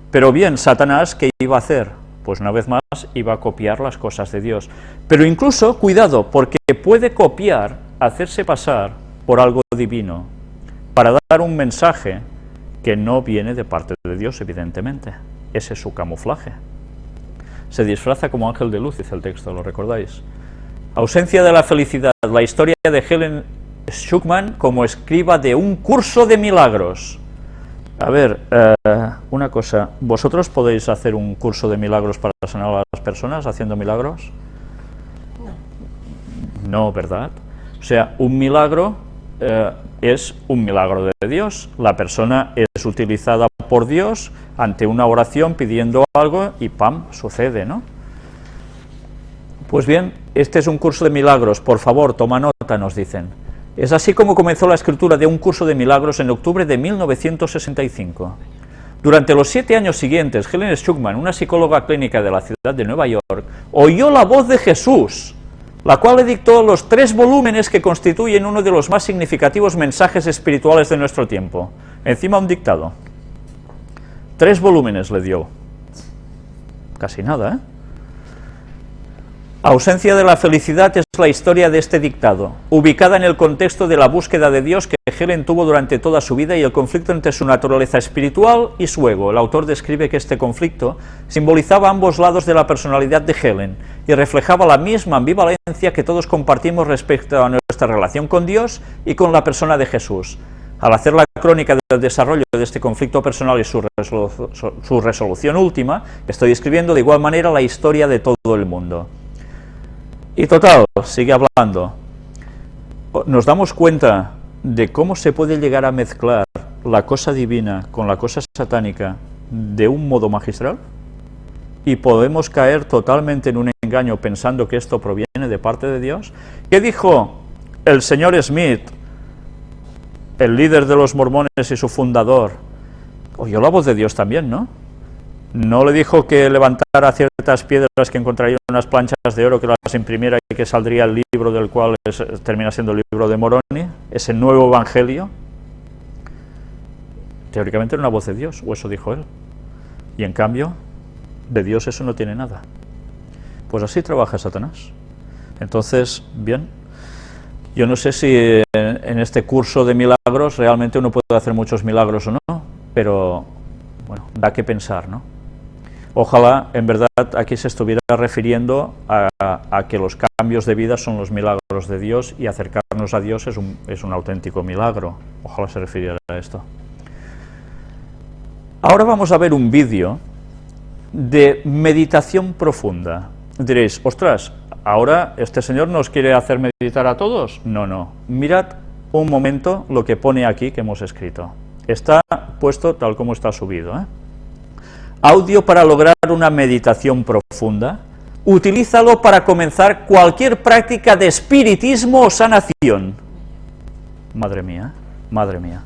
Pero bien, Satanás, ¿qué iba a hacer? Pues una vez más iba a copiar las cosas de Dios. Pero incluso, cuidado, porque puede copiar, hacerse pasar por algo divino, para dar un mensaje que no viene de parte de Dios, evidentemente. Ese es su camuflaje. Se disfraza como ángel de luz, dice el texto, ¿lo recordáis? Ausencia de la felicidad, la historia de Helen Schucman como escriba de un curso de milagros. A ver, una cosa, ¿vosotros podéis hacer un curso de milagros para sanar a las personas haciendo milagros? No, ¿verdad? O sea, un milagro es un milagro de Dios. La persona es utilizada por Dios ante una oración pidiendo algo y ¡pam!, sucede, ¿no? Pues bien, este es un curso de milagros, por favor, toma nota, nos dicen. Es así como comenzó la escritura de un curso de milagros en octubre de 1965. Durante los 7 años siguientes, Helen Schucman, una psicóloga clínica de la ciudad de Nueva York, oyó la voz de Jesús, la cual le dictó los 3 volúmenes que constituyen uno de los más significativos mensajes espirituales de nuestro tiempo. Encima un dictado. 3 volúmenes le dio. Casi nada, ¿eh? Ausencia de la felicidad es la historia de este dictado, ubicada en el contexto de la búsqueda de Dios que Helen tuvo durante toda su vida y el conflicto entre su naturaleza espiritual y su ego. El autor describe que este conflicto simbolizaba ambos lados de la personalidad de Helen y reflejaba la misma ambivalencia que todos compartimos respecto a nuestra relación con Dios y con la persona de Jesús. Al hacer la crónica del desarrollo de este conflicto personal y su resolución última, estoy escribiendo de igual manera la historia de todo el mundo. Y total, sigue hablando, nos damos cuenta de cómo se puede llegar a mezclar la cosa divina con la cosa satánica de un modo magistral, y podemos caer totalmente en un engaño pensando que esto proviene de parte de Dios. ¿Qué dijo el señor Smith, el líder de los mormones y su fundador? Oyó la voz de Dios también, ¿no? No le dijo que levantara ciertas piedras, que encontraría unas planchas de oro, que las imprimiera y que saldría el libro del cual termina siendo el libro de Moroni, ese nuevo evangelio. Teóricamente era una voz de Dios, o eso dijo él. Y en cambio, de Dios eso no tiene nada. Pues así trabaja Satanás. Entonces, bien, yo no sé si en este curso de milagros realmente uno puede hacer muchos milagros o no, pero bueno, da que pensar, ¿no? Ojalá, en verdad, aquí se estuviera refiriendo a que los cambios de vida son los milagros de Dios y acercarnos a Dios es un auténtico milagro. Ojalá se refiriera a esto. Ahora vamos a ver un vídeo de meditación profunda. Diréis, ostras, ¿ahora este señor nos quiere hacer meditar a todos? No, no. Mirad un momento lo que pone aquí que hemos escrito. Está puesto tal como está subido, ¿eh? Audio para lograr una meditación profunda. Utilízalo para comenzar cualquier práctica de espiritismo o sanación. Madre mía, madre mía.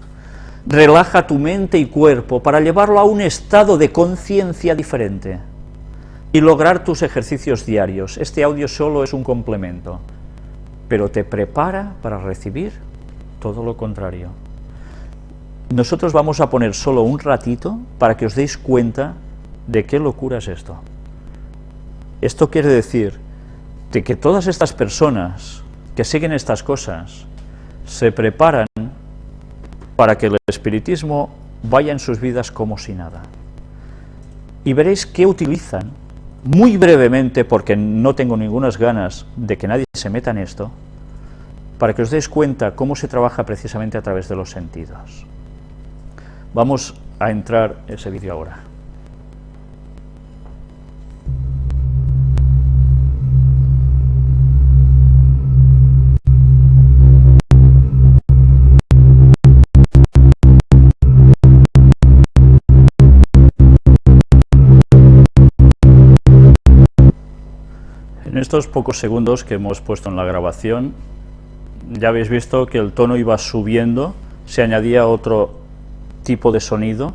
Relaja tu mente y cuerpo para llevarlo a un estado de conciencia diferente y lograr tus ejercicios diarios. Este audio solo es un complemento, pero te prepara para recibir todo lo contrario. Nosotros vamos a poner solo un ratito para que os deis cuenta de qué locura es esto. Esto quiere decir de que todas estas personas que siguen estas cosas se preparan para que el espiritismo vaya en sus vidas como si nada. Y veréis que utilizan, muy brevemente, porque no tengo ninguna ganas de que nadie se meta en esto, para que os deis cuenta cómo se trabaja precisamente a través de los sentidos. Vamos a entrar en ese vídeo ahora. En estos pocos segundos que hemos puesto en la grabación, ya habéis visto que el tono iba subiendo, se añadía otro tipo de sonido,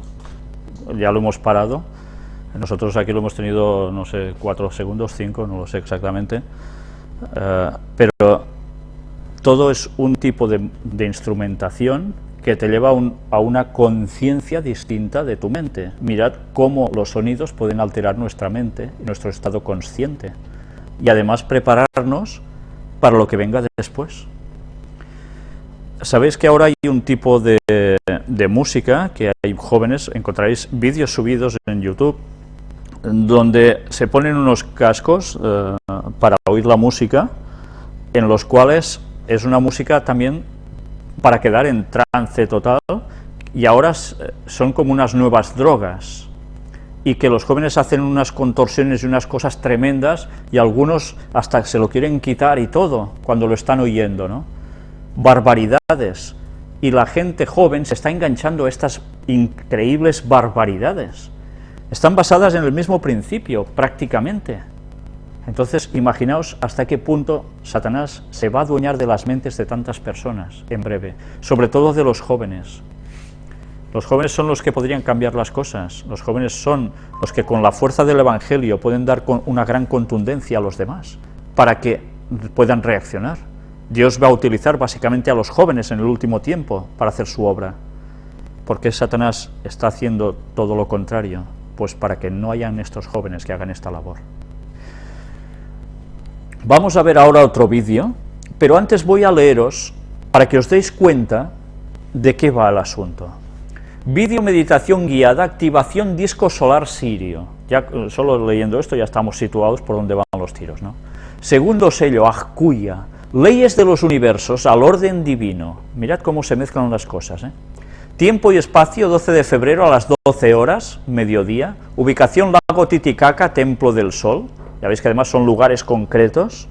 ya lo hemos parado, nosotros aquí lo hemos tenido, no sé, 4 segundos, 5, no lo sé exactamente, pero todo es un tipo de instrumentación que te lleva a una conciencia distinta de tu mente. Mirad cómo los sonidos pueden alterar nuestra mente, nuestro estado consciente, y además prepararnos para lo que venga después. Sabéis que ahora hay un tipo de música, que hay jóvenes, encontraréis vídeos subidos en YouTube, donde se ponen unos cascos para oír la música, en los cuales es una música también para quedar en trance total, y ahora son como unas nuevas drogas, y que los jóvenes hacen unas contorsiones y unas cosas tremendas, y algunos hasta se lo quieren quitar y todo, cuando lo están oyendo, ¿no? Barbaridades, y la gente joven se está enganchando a estas increíbles barbaridades. Están basadas en el mismo principio, prácticamente. Entonces, imaginaos hasta qué punto Satanás se va a adueñar de las mentes de tantas personas en breve, sobre todo de los jóvenes. Los jóvenes son los que podrían cambiar las cosas, los jóvenes son los que con la fuerza del Evangelio pueden dar una gran contundencia a los demás, para que puedan reaccionar. Dios va a utilizar básicamente a los jóvenes en el último tiempo para hacer su obra. ¿Por qué Satanás está haciendo todo lo contrario? Pues para que no hayan estos jóvenes que hagan esta labor. Vamos a ver ahora otro vídeo, pero antes voy a leeros para que os deis cuenta de qué va el asunto. Vídeo meditación guiada, activación disco solar sirio. Ya solo leyendo esto ya estamos situados por dónde van los tiros, ¿no? Segundo sello, Ajkuya, leyes de los universos al orden divino. Mirad cómo se mezclan las cosas, ¿eh? Tiempo y espacio, 12 de febrero a las 12 horas, mediodía. Ubicación, lago Titicaca, Templo del Sol. Ya veis que además son lugares concretos,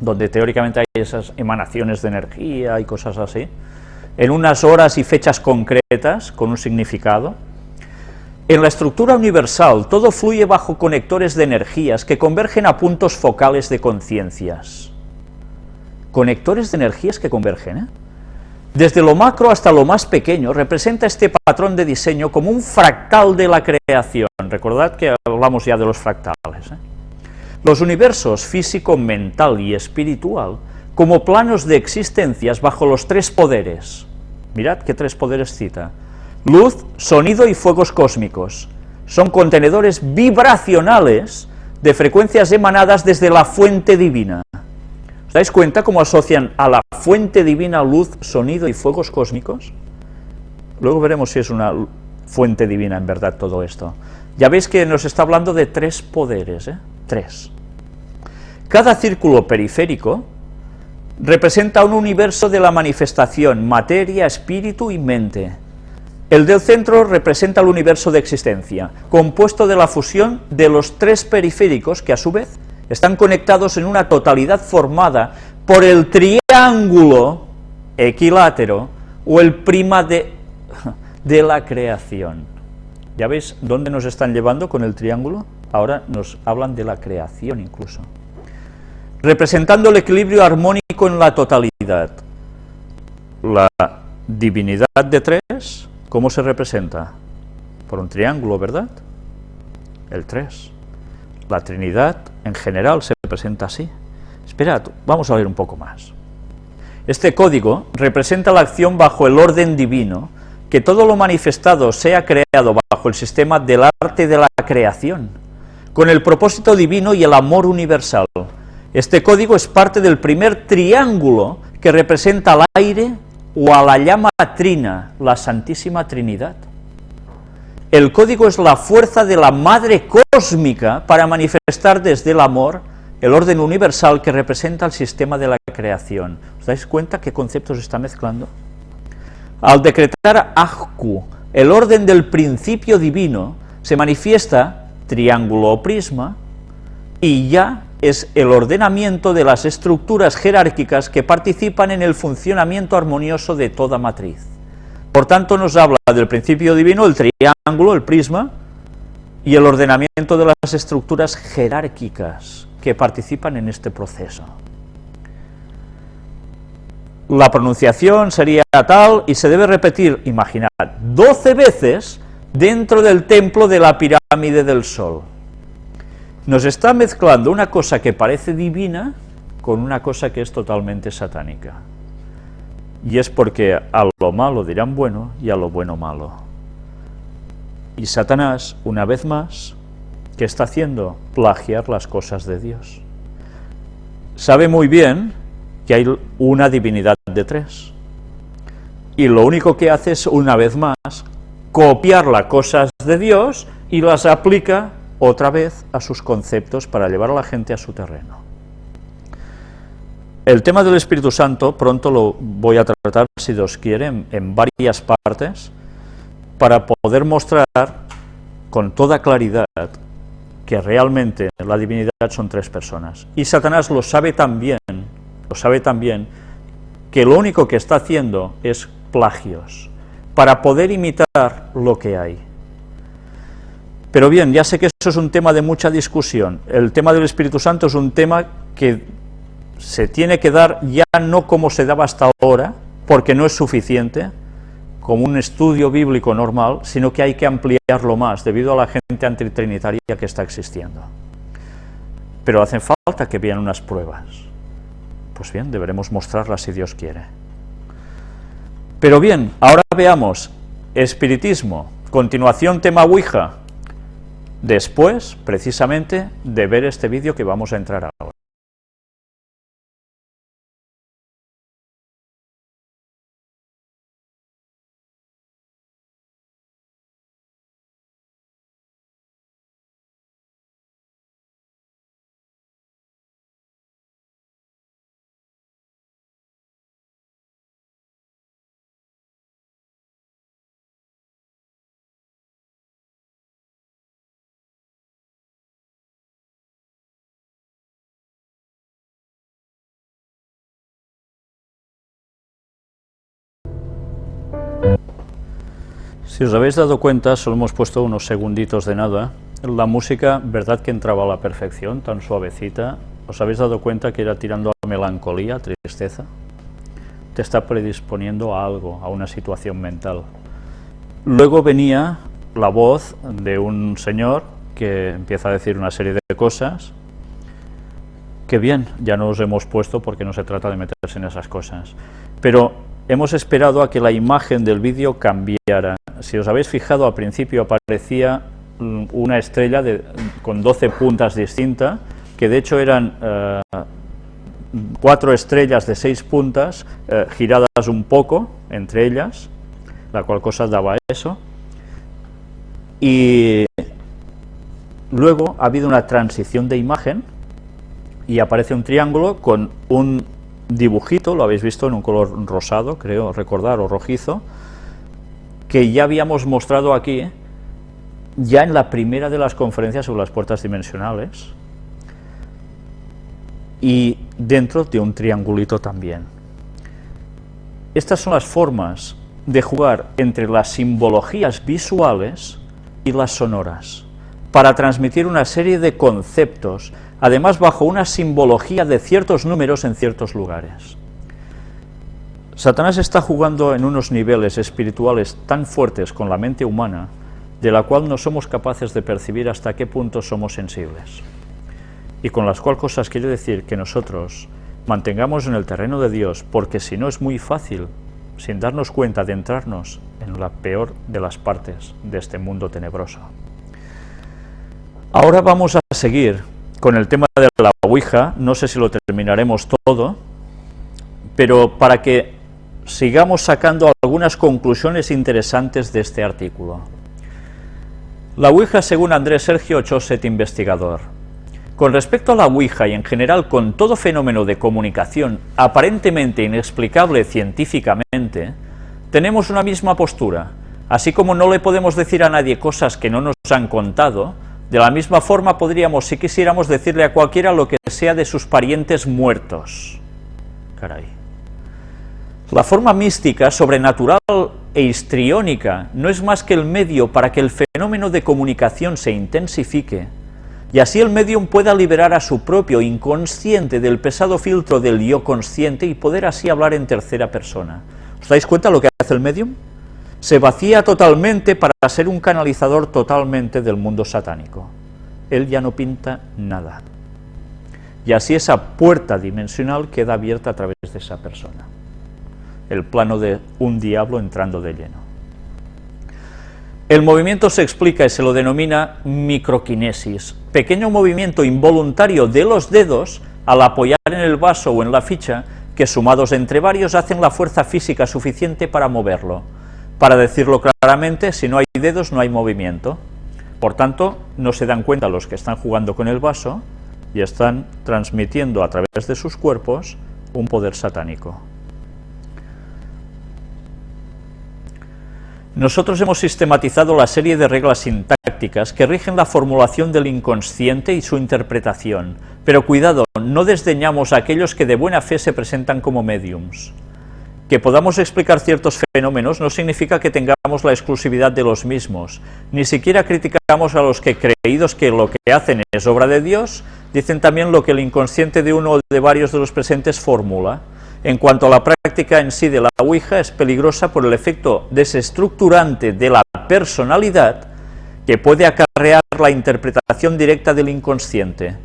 donde teóricamente hay esas emanaciones de energía y cosas así, en unas horas y fechas concretas, con un significado. En la estructura universal, todo fluye bajo conectores de energías que convergen a puntos focales de conciencias. Conectores de energías que convergen, ¿eh? Desde lo macro hasta lo más pequeño, representa este patrón de diseño como un fractal de la creación. Recordad que hablamos ya de los fractales, ¿eh? Los universos físico, mental y espiritual como planos de existencias bajo los tres poderes. Mirad qué tres poderes cita. Luz, sonido y fuegos cósmicos. Son contenedores vibracionales de frecuencias emanadas desde la fuente divina. ¿Os dais cuenta cómo asocian a la fuente divina luz, sonido y fuegos cósmicos? Luego veremos si es una fuente divina en verdad todo esto. Ya veis que nos está hablando de tres poderes, ¿eh? Tres. Cada círculo periférico representa un universo de la manifestación, materia, espíritu y mente. El del centro representa el universo de existencia, compuesto de la fusión de los tres periféricos que a su vez están conectados en una totalidad formada por el triángulo equilátero o el prima de la creación. ¿Ya veis dónde nos están llevando con el triángulo? Ahora nos hablan de la creación incluso. Representando el equilibrio armónico en la totalidad. La divinidad de tres, ¿cómo se representa? Por un triángulo, ¿verdad? El 3. La Trinidad en general se presenta así. Esperad, vamos a ver un poco más. Este código representa la acción bajo el orden divino, que todo lo manifestado sea creado bajo el sistema del arte de la creación, con el propósito divino y el amor universal. Este código es parte del primer triángulo que representa al aire o a la llama trina, la Santísima Trinidad. El código es la fuerza de la Madre Cósmica para manifestar desde el amor el orden universal que representa el sistema de la creación. ¿Os dais cuenta qué conceptos se está mezclando? Al decretar Ajku, el orden del principio divino, se manifiesta triángulo o prisma, y ya es el ordenamiento de las estructuras jerárquicas que participan en el funcionamiento armonioso de toda matriz. Por tanto, nos habla del principio divino, el triángulo, el prisma, y el ordenamiento de las estructuras jerárquicas que participan en este proceso. La pronunciación sería tal y se debe repetir, imaginad, 12 veces dentro del templo de la pirámide del Sol. Nos está mezclando una cosa que parece divina con una cosa que es totalmente satánica. Y es porque a lo malo dirán bueno y a lo bueno malo. Y Satanás, una vez más, ¿qué está haciendo? Plagiar las cosas de Dios. Sabe muy bien que hay una divinidad de tres. Y lo único que hace es, una vez más, copiar las cosas de Dios y las aplica otra vez a sus conceptos para llevar a la gente a su terreno. El tema del Espíritu Santo pronto lo voy a tratar, si Dios quiere, en varias partes, para poder mostrar con toda claridad que realmente la divinidad son tres personas. Y Satanás lo sabe también, que lo único que está haciendo es plagios, para poder imitar lo que hay. Pero bien, ya sé que eso es un tema de mucha discusión. El tema del Espíritu Santo es un tema que se tiene que dar ya no como se daba hasta ahora, porque no es suficiente, como un estudio bíblico normal, sino que hay que ampliarlo más, debido a la gente antitrinitaria que está existiendo. Pero hacen falta que vean unas pruebas. Pues bien, deberemos mostrarlas si Dios quiere. Pero bien, ahora veamos espiritismo, continuación tema Ouija, después, precisamente, de ver este vídeo que vamos a entrar ahora. Si os habéis dado cuenta, solo hemos puesto unos segunditos de nada. La música, verdad que entraba a la perfección, tan suavecita. ¿Os habéis dado cuenta que era tirando a melancolía, tristeza? Te está predisponiendo a algo, a una situación mental. Luego venía la voz de un señor que empieza a decir una serie de cosas que bien, ya no os hemos puesto porque no se trata de meterse en esas cosas. Pero hemos esperado a que la imagen del vídeo cambiara. Si os habéis fijado, al principio aparecía una estrella con 12 puntas distintas, que de hecho eran 4 estrellas de 6 puntas, giradas un poco entre ellas, la cual cosa daba eso. Y luego ha habido una transición de imagen y aparece un triángulo con un dibujito, lo habéis visto en un color rosado, creo recordar, o rojizo, que ya habíamos mostrado aquí, ya en la primera de las conferencias sobre las puertas dimensionales, y dentro de un triangulito también. Estas son las formas de jugar entre las simbologías visuales y las sonoras, para transmitir una serie de conceptos, además bajo una simbología de ciertos números en ciertos lugares. Satanás está jugando en unos niveles espirituales tan fuertes con la mente humana, de la cual no somos capaces de percibir hasta qué punto somos sensibles. Y con las cual cosas quiere decir que nosotros mantengamos en el terreno de Dios, porque si no es muy fácil, sin darnos cuenta, de entrarnos en la peor de las partes de este mundo tenebroso. Ahora vamos a seguir con el tema de la Ouija. No sé si lo terminaremos todo, pero para que sigamos sacando algunas conclusiones interesantes de este artículo. La Ouija, según Andrés Sergio Choset, investigador. Con respecto a la Ouija y en general con todo fenómeno de comunicación aparentemente inexplicable científicamente, tenemos una misma postura. Así como no le podemos decir a nadie cosas que no nos han contado, de la misma forma podríamos, si quisiéramos, decirle a cualquiera lo que sea de sus parientes muertos. Caray. La forma mística, sobrenatural e histriónica no es más que el medio para que el fenómeno de comunicación se intensifique, y así el medium pueda liberar a su propio inconsciente del pesado filtro del yo consciente y poder así hablar en tercera persona. ¿Os dais cuenta lo que hace el medium? Se vacía totalmente para ser un canalizador totalmente del mundo satánico. Él ya no pinta nada. Y así esa puerta dimensional queda abierta a través de esa persona. El plano de un diablo entrando de lleno. El movimiento se explica y se lo denomina microquinesis, pequeño movimiento involuntario de los dedos al apoyar en el vaso o en la ficha, que sumados entre varios hacen la fuerza física suficiente para moverlo. Para decirlo claramente, si no hay dedos no hay movimiento. Por tanto, no se dan cuenta los que están jugando con el vaso y están transmitiendo a través de sus cuerpos un poder satánico. Nosotros hemos sistematizado la serie de reglas sintácticas que rigen la formulación del inconsciente y su interpretación, pero cuidado, no desdeñamos a aquellos que de buena fe se presentan como médiums. Que podamos explicar ciertos fenómenos no significa que tengamos la exclusividad de los mismos, ni siquiera criticamos a los que, creídos que lo que hacen es obra de Dios, dicen también lo que el inconsciente de uno o de varios de los presentes formula. En cuanto a la práctica en sí de la Ouija, es peligrosa por el efecto desestructurante de la personalidad que puede acarrear la interpretación directa del inconsciente.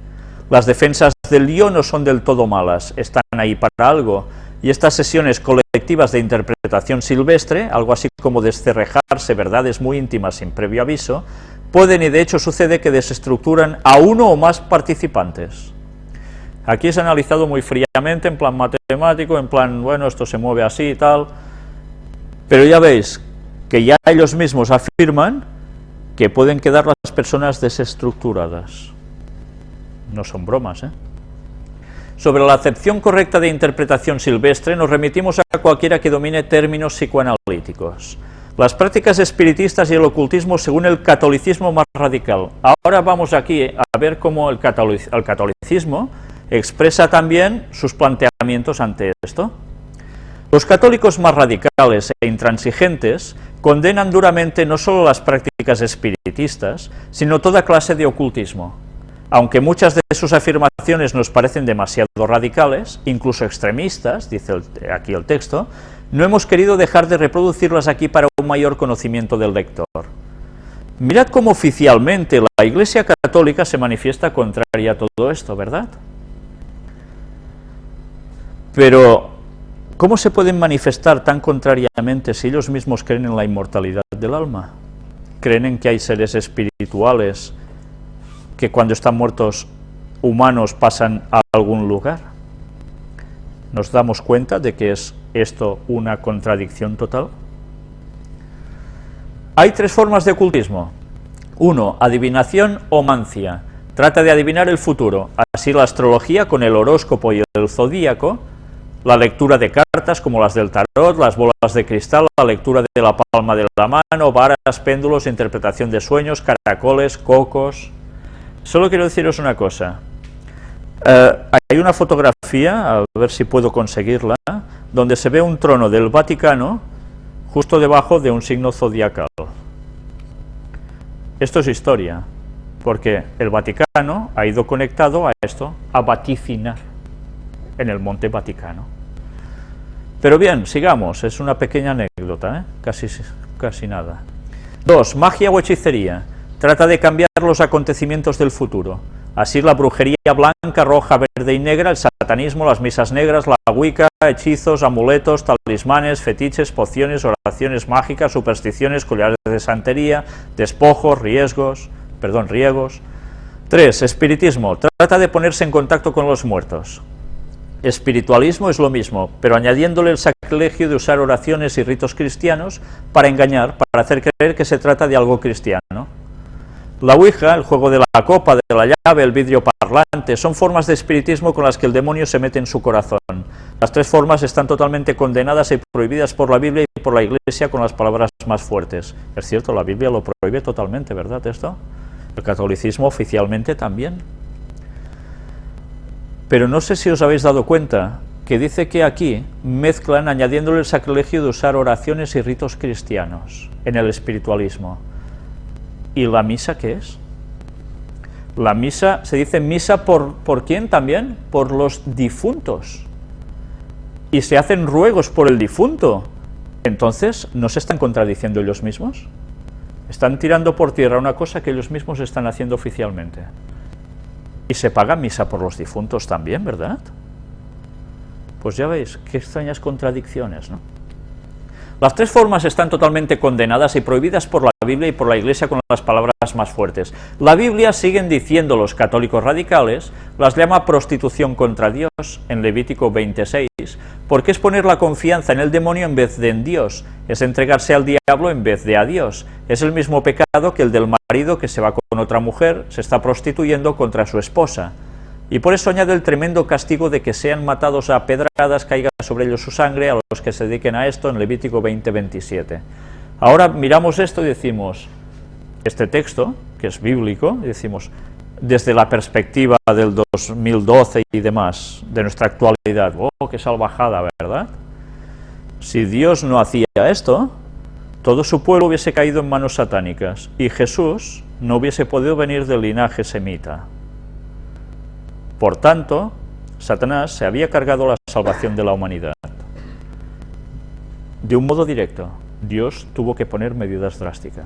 Las defensas del yo no son del todo malas, están ahí para algo, y estas sesiones colectivas de interpretación silvestre, algo así como descerrejarse verdades muy íntimas sin previo aviso, pueden y de hecho sucede que desestructuran a uno o más participantes. Aquí es analizado muy fríamente, en plan matemático, en plan, bueno, esto se mueve así y tal, pero ya veis que ya ellos mismos afirman que pueden quedar las personas desestructuradas. No son bromas, ¿eh? Sobre la acepción correcta de interpretación silvestre nos remitimos a cualquiera que domine términos psicoanalíticos. Las prácticas espiritistas y el ocultismo según el catolicismo más radical. Ahora vamos aquí a ver cómo el catolicismo expresa también sus planteamientos ante esto. Los católicos más radicales e intransigentes condenan duramente no solo las prácticas espiritistas, sino toda clase de ocultismo. Aunque muchas de sus afirmaciones nos parecen demasiado radicales, incluso extremistas, dice aquí el texto, no hemos querido dejar de reproducirlas aquí para un mayor conocimiento del lector. Mirad cómo oficialmente la Iglesia Católica se manifiesta contraria a todo esto, ¿verdad? Pero, ¿cómo se pueden manifestar tan contrariamente si ellos mismos creen en la inmortalidad del alma? ¿Creen en que hay seres espirituales que cuando están muertos humanos pasan a algún lugar? ¿Nos damos cuenta de que es esto una contradicción total? Hay tres formas de ocultismo. 1. Adivinación o mancia. Trata de adivinar el futuro, así la astrología con el horóscopo y el zodíaco, la lectura de cartas como las del tarot, las bolas de cristal, la lectura de la palma de la mano, varas, péndulos, interpretación de sueños, caracoles, cocos. Solo quiero deciros una cosa. Hay una fotografía, a ver si puedo conseguirla, donde se ve un trono del Vaticano justo debajo de un signo zodiacal. Esto es historia, porque el Vaticano ha ido conectado a esto, a vaticinar en el Monte Vaticano. Pero bien, sigamos, es una pequeña anécdota, casi nada. 2. Magia o hechicería. Trata de cambiar los acontecimientos del futuro. Así la brujería blanca, roja, verde y negra, el satanismo, las misas negras, la wicca, hechizos, amuletos, talismanes, fetiches, pociones, oraciones mágicas, supersticiones, collares de santería, despojos, riegos. 3. Espiritismo. Trata de ponerse en contacto con los muertos. Espiritualismo es lo mismo, pero añadiéndole el sacrilegio de usar oraciones y ritos cristianos para engañar, para hacer creer que se trata de algo cristiano. La Ouija, el juego de la copa, de la llave, el vidrio parlante, son formas de espiritismo con las que el demonio se mete en su corazón. Las tres formas están totalmente condenadas y prohibidas por la Biblia y por la Iglesia con las palabras más fuertes. Es cierto, la Biblia lo prohíbe totalmente, ¿verdad esto? El catolicismo oficialmente también. Pero no sé si os habéis dado cuenta que dice que aquí mezclan añadiéndole el sacrilegio de usar oraciones y ritos cristianos en el espiritualismo. ¿Y la misa qué es? La misa, se dice misa ¿por quién también? Por los difuntos. Y se hacen ruegos por el difunto. Entonces, ¿no se están contradiciendo ellos mismos? Están tirando por tierra una cosa que ellos mismos están haciendo oficialmente. Y se paga misa por los difuntos también, ¿verdad? Pues ya veis, qué extrañas contradicciones, ¿no? Las tres formas están totalmente condenadas y prohibidas por la Biblia y por la Iglesia con las palabras más fuertes. La Biblia, siguen diciendo los católicos radicales, las llama prostitución contra Dios, en Levítico 26, porque es poner la confianza en el demonio en vez de en Dios, es entregarse al diablo en vez de a Dios. Es el mismo pecado que el del marido que se va con otra mujer, se está prostituyendo contra su esposa. y por eso añade el tremendo castigo de que sean matados a pedradas, caiga sobre ellos su sangre, a los que se dediquen a esto, en Levítico 20:27. Ahora miramos esto y decimos, este texto, que es bíblico, y decimos, desde la perspectiva del 2012 y demás, de nuestra actualidad, ¡oh, qué salvajada!, ¿verdad? Si Dios no hacía esto, todo su pueblo hubiese caído en manos satánicas, y Jesús no hubiese podido venir del linaje semita. Por tanto, Satanás se había cargado la salvación de la humanidad. De un modo directo, Dios tuvo que poner medidas drásticas.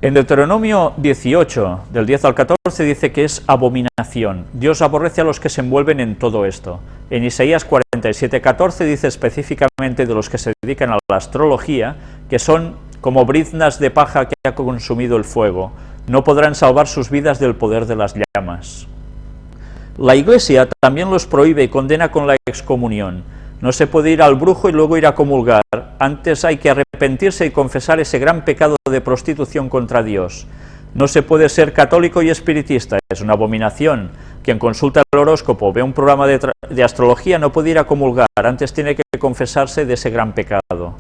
En Deuteronomio 18, del 10 al 14, dice que es abominación. Dios aborrece a los que se envuelven en todo esto. En Isaías 47, 14 dice específicamente de los que se dedican a la astrología, que son como briznas de paja que ha consumido el fuego. No podrán salvar sus vidas del poder de las llamas. La Iglesia también los prohíbe y condena con la excomunión. No se puede ir al brujo y luego ir a comulgar. Antes hay que arrepentirse y confesar ese gran pecado de prostitución contra Dios. No se puede ser católico y espiritista, es una abominación. Quien consulta el horóscopo, ve un programa de astrología, no puede ir a comulgar, antes tiene que confesarse de ese gran pecado.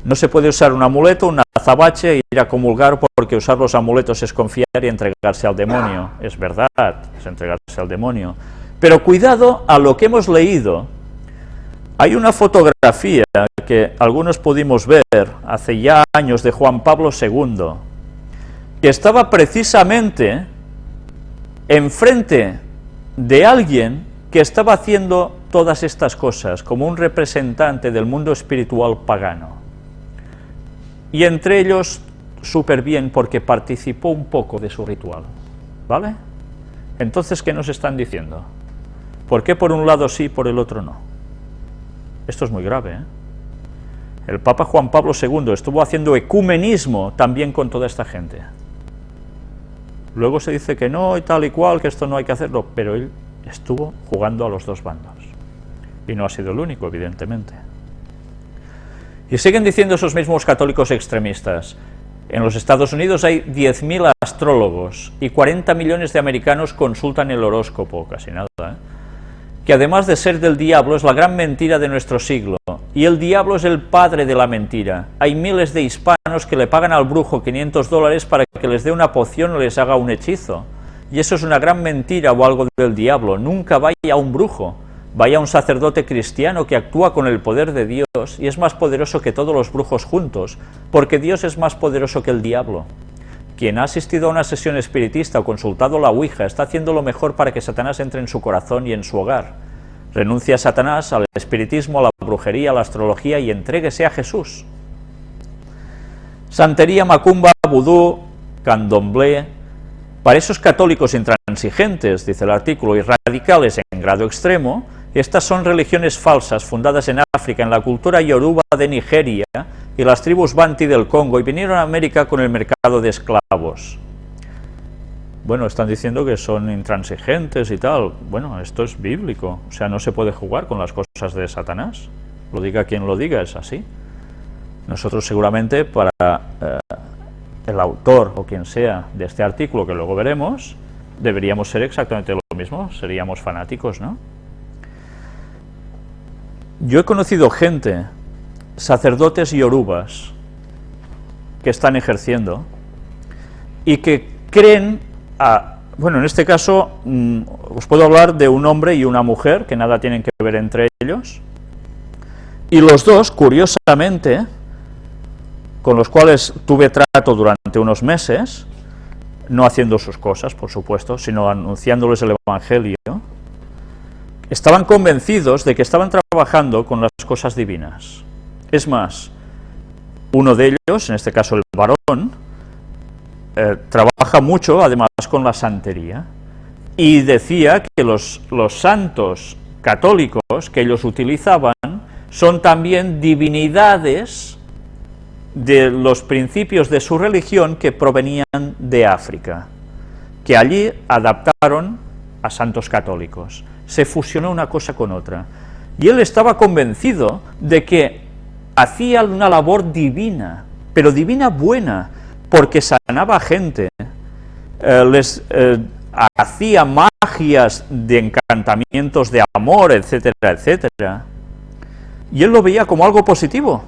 No se puede usar un amuleto, un azabache e ir a comulgar, porque usar los amuletos es confiar y entregarse al demonio. Es verdad, es entregarse al demonio. Pero cuidado a lo que hemos leído. Hay una fotografía que algunos pudimos ver hace ya años de Juan Pablo II, que estaba precisamente enfrente de alguien que estaba haciendo todas estas cosas, como un representante del mundo espiritual pagano. Y entre ellos, súper bien, porque participó un poco de su ritual, ¿vale? Entonces, ¿qué nos están diciendo? ¿Por qué por un lado sí y por el otro no? Esto es muy grave, ¿eh? El Papa Juan Pablo II estuvo haciendo ecumenismo también con toda esta gente. Luego se dice que no y tal y cual, que esto no hay que hacerlo, pero él estuvo jugando a los dos bandos. Y no ha sido el único, evidentemente. Y siguen diciendo esos mismos católicos extremistas. En los Estados Unidos hay 10.000 astrólogos y 40 millones de americanos consultan el horóscopo, casi nada, ¿eh? Que además de ser del diablo, es la gran mentira de nuestro siglo, y el diablo es el padre de la mentira. Hay miles de hispanos que le pagan al brujo $500 para que les dé una poción o les haga un hechizo, y eso es una gran mentira o algo del diablo. Nunca vaya a un brujo, vaya a un sacerdote cristiano que actúa con el poder de Dios, y es más poderoso que todos los brujos juntos, porque Dios es más poderoso que el diablo. Quien ha asistido a una sesión espiritista o consultado la Ouija está haciendo lo mejor para que Satanás entre en su corazón y en su hogar. Renuncie a Satanás, al espiritismo, a la brujería, a la astrología y entréguese a Jesús. Santería, macumba, vudú, candomblé. Para esos católicos intransigentes, dice el artículo, y radicales en grado extremo, estas son religiones falsas fundadas en África, en la cultura yoruba de Nigeria y las tribus Banti del Congo, y vinieron a América con el mercado de esclavos. Bueno, están diciendo que son intransigentes y tal. Bueno, esto es bíblico, o sea, no se puede jugar con las cosas de Satanás. Lo diga quien lo diga, es así. Nosotros seguramente, para el autor o quien sea de este artículo, que luego veremos, deberíamos ser exactamente lo mismo, seríamos fanáticos, ¿no? Yo he conocido gente, sacerdotes yorubas, que están ejerciendo y que creen, bueno, en este caso os puedo hablar de un hombre y una mujer, que nada tienen que ver entre ellos, y los dos, curiosamente, con los cuales tuve trato durante unos meses, no haciendo sus cosas, por supuesto, sino anunciándoles el Evangelio, estaban convencidos de que estaban trabajando con las cosas divinas. Es más, uno de ellos, en este caso el varón, trabaja mucho, además, con la santería, y decía que los santos católicos que ellos utilizaban son también divinidades de los principios de su religión que provenían de África, que allí adaptaron a santos católicos. Se fusionó una cosa con otra, y él estaba convencido de que hacía una labor divina, pero divina buena, porque sanaba a gente, les hacía magias de encantamientos de amor, etcétera, etcétera. Y él lo veía como algo positivo,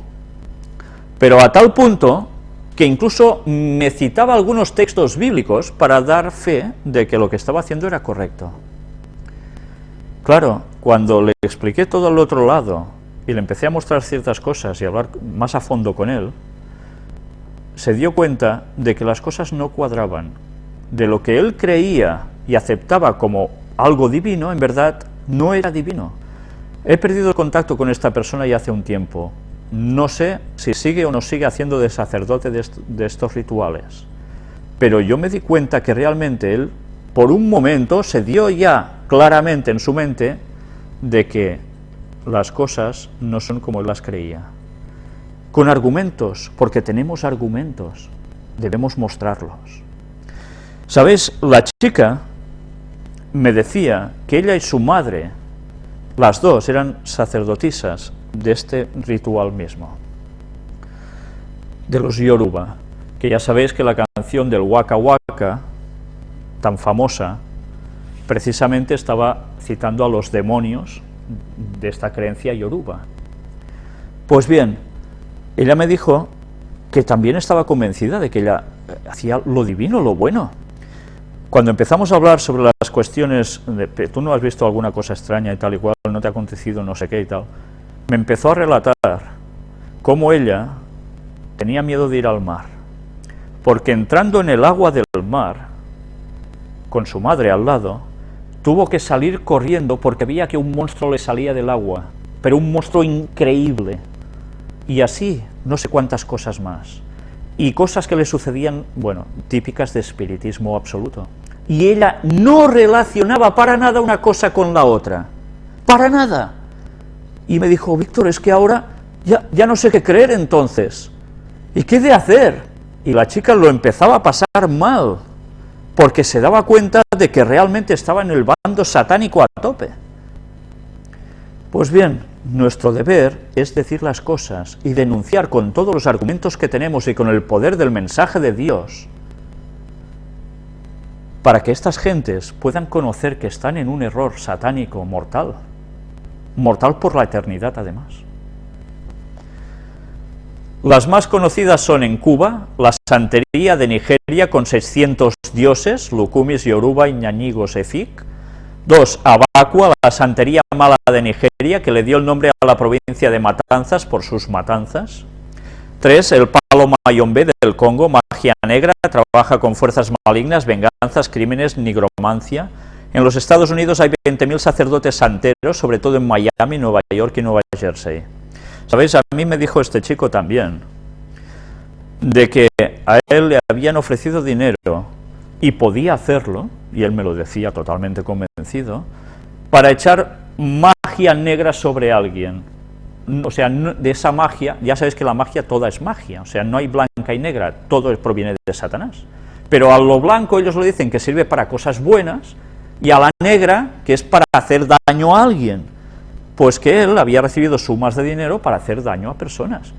pero a tal punto que incluso me citaba algunos textos bíblicos para dar fe de que lo que estaba haciendo era correcto. Claro, cuando le expliqué todo al otro lado y le empecé a mostrar ciertas cosas y a hablar más a fondo con él, se dio cuenta de que las cosas no cuadraban. De lo que él creía y aceptaba como algo divino, en verdad no era divino. He perdido el contacto con esta persona ya hace un tiempo. No sé si sigue o no sigue haciendo de sacerdote de estos rituales. Pero yo me di cuenta que realmente él, por un momento, se dio ya claramente en su mente de que las cosas no son como él las creía. Con argumentos, porque tenemos argumentos, debemos mostrarlos. ¿Sabéis? La chica me decía que ella y su madre, las dos, eran sacerdotisas de este ritual mismo, de los Yoruba, que ya sabéis que la canción del Waka Waka, tan famosa, precisamente estaba citando a los demonios de esta creencia Yoruba. Pues bien, ella me dijo que también estaba convencida de que ella hacía lo divino, lo bueno. Cuando empezamos a hablar sobre las cuestiones de tú no has visto alguna cosa extraña y tal y cual, no te ha acontecido no sé qué y tal, me empezó a relatar cómo ella tenía miedo de ir al mar, porque entrando en el agua del mar, con su madre al lado, tuvo que salir corriendo porque veía que un monstruo le salía del agua, pero un monstruo increíble, y así no sé cuántas cosas más, y cosas que le sucedían, bueno, típicas de espiritismo absoluto. Y ella no relacionaba para nada una cosa con la otra, para nada. Y me dijo, Víctor, es que ahora ya no sé qué creer entonces, ¿y qué he de hacer? Y la chica lo empezaba a pasar mal, porque se daba cuenta de que realmente estaba en el bando satánico a tope. Pues bien, nuestro deber es decir las cosas y denunciar con todos los argumentos que tenemos y con el poder del mensaje de Dios, para que estas gentes puedan conocer que están en un error satánico mortal, mortal por la eternidad además. Las más conocidas son en Cuba, la santería de Nigeria con 600 dioses, Lukumis, Yoruba, Ñáñigos, Efik. 2. Abacua, la santería mala de Nigeria, que le dio el nombre a la provincia de Matanzas por sus matanzas. 3. El palo mayombe del Congo, magia negra, trabaja con fuerzas malignas, venganzas, crímenes, nigromancia. En los Estados Unidos hay 20.000 sacerdotes santeros, sobre todo en Miami, Nueva York y Nueva Jersey. ¿Sabéis? A mí me dijo este chico también, de que a él le habían ofrecido dinero y podía hacerlo, y él me lo decía totalmente convencido, para echar magia negra sobre alguien. O sea, de esa magia, ya sabéis que la magia toda es magia, o sea, no hay blanca y negra, todo proviene de Satanás. Pero a lo blanco ellos lo dicen que sirve para cosas buenas, y a la negra, que es para hacer daño a alguien. Pues que él había recibido sumas de dinero para hacer daño a personas.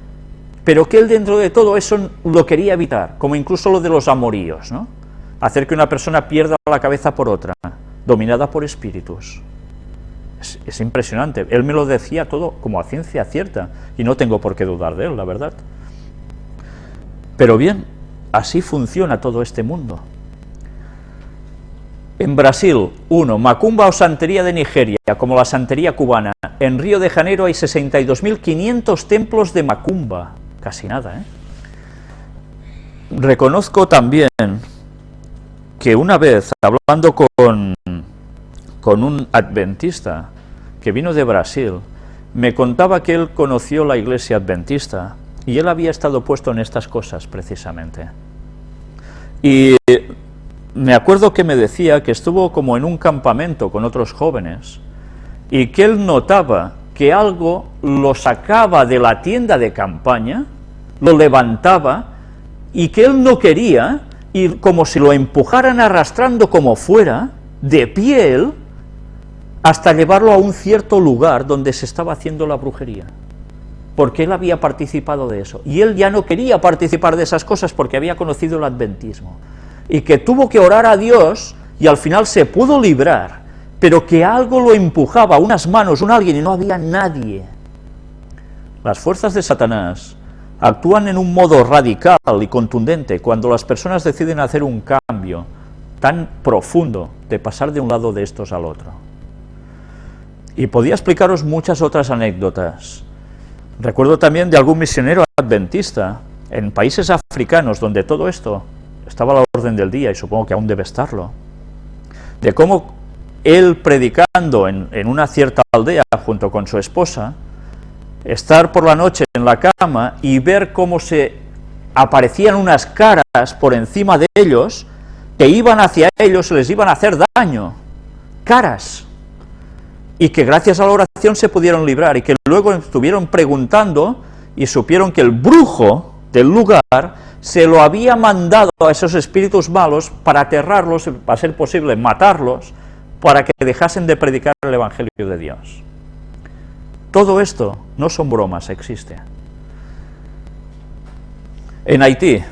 Pero que él dentro de todo eso lo quería evitar, como incluso lo de los amoríos, ¿no? Hacer que una persona pierda la cabeza por otra, dominada por espíritus. Es impresionante. Él me lo decía todo como a ciencia cierta, y no tengo por qué dudar de él, la verdad. Pero bien, así funciona todo este mundo. En Brasil, 1. Macumba o santería de Nigeria, como la santería cubana. En Río de Janeiro hay 62.500 templos de macumba. Casi nada, ¿eh? Reconozco también que una vez, hablando con un adventista que vino de Brasil, me contaba que él conoció la iglesia adventista y él había estado puesto en estas cosas precisamente. Y me acuerdo que me decía que estuvo como en un campamento con otros jóvenes y que él notaba que algo lo sacaba de la tienda de campaña, lo levantaba y que él no quería, y como si lo empujaran arrastrando como fuera, de pie él, hasta llevarlo a un cierto lugar donde se estaba haciendo la brujería, porque él había participado de eso, y él ya no quería participar de esas cosas porque había conocido el adventismo. y que tuvo que orar a Dios y al final se pudo librar, pero que algo lo empujaba, unas manos, un alguien, y no había nadie. Las fuerzas de Satanás actúan en un modo radical y contundente cuando las personas deciden hacer un cambio tan profundo de pasar de un lado de estos al otro. Y podía explicaros muchas otras anécdotas. Recuerdo también de algún misionero adventista en países africanos donde todo esto estaba a la orden del día, y supongo que aún debe estarlo, de cómo él predicando en una cierta aldea junto con su esposa, estar por la noche en la cama y ver cómo se aparecían unas caras por encima de ellos que iban hacia ellos y les iban a hacer daño, caras, y que gracias a la oración se pudieron librar, y que luego estuvieron preguntando y supieron que el brujo del lugar se lo había mandado a esos espíritus malos para aterrarlos, a ser posible matarlos, para que dejasen de predicar el Evangelio de Dios. Todo esto no son bromas, existe. En Haití,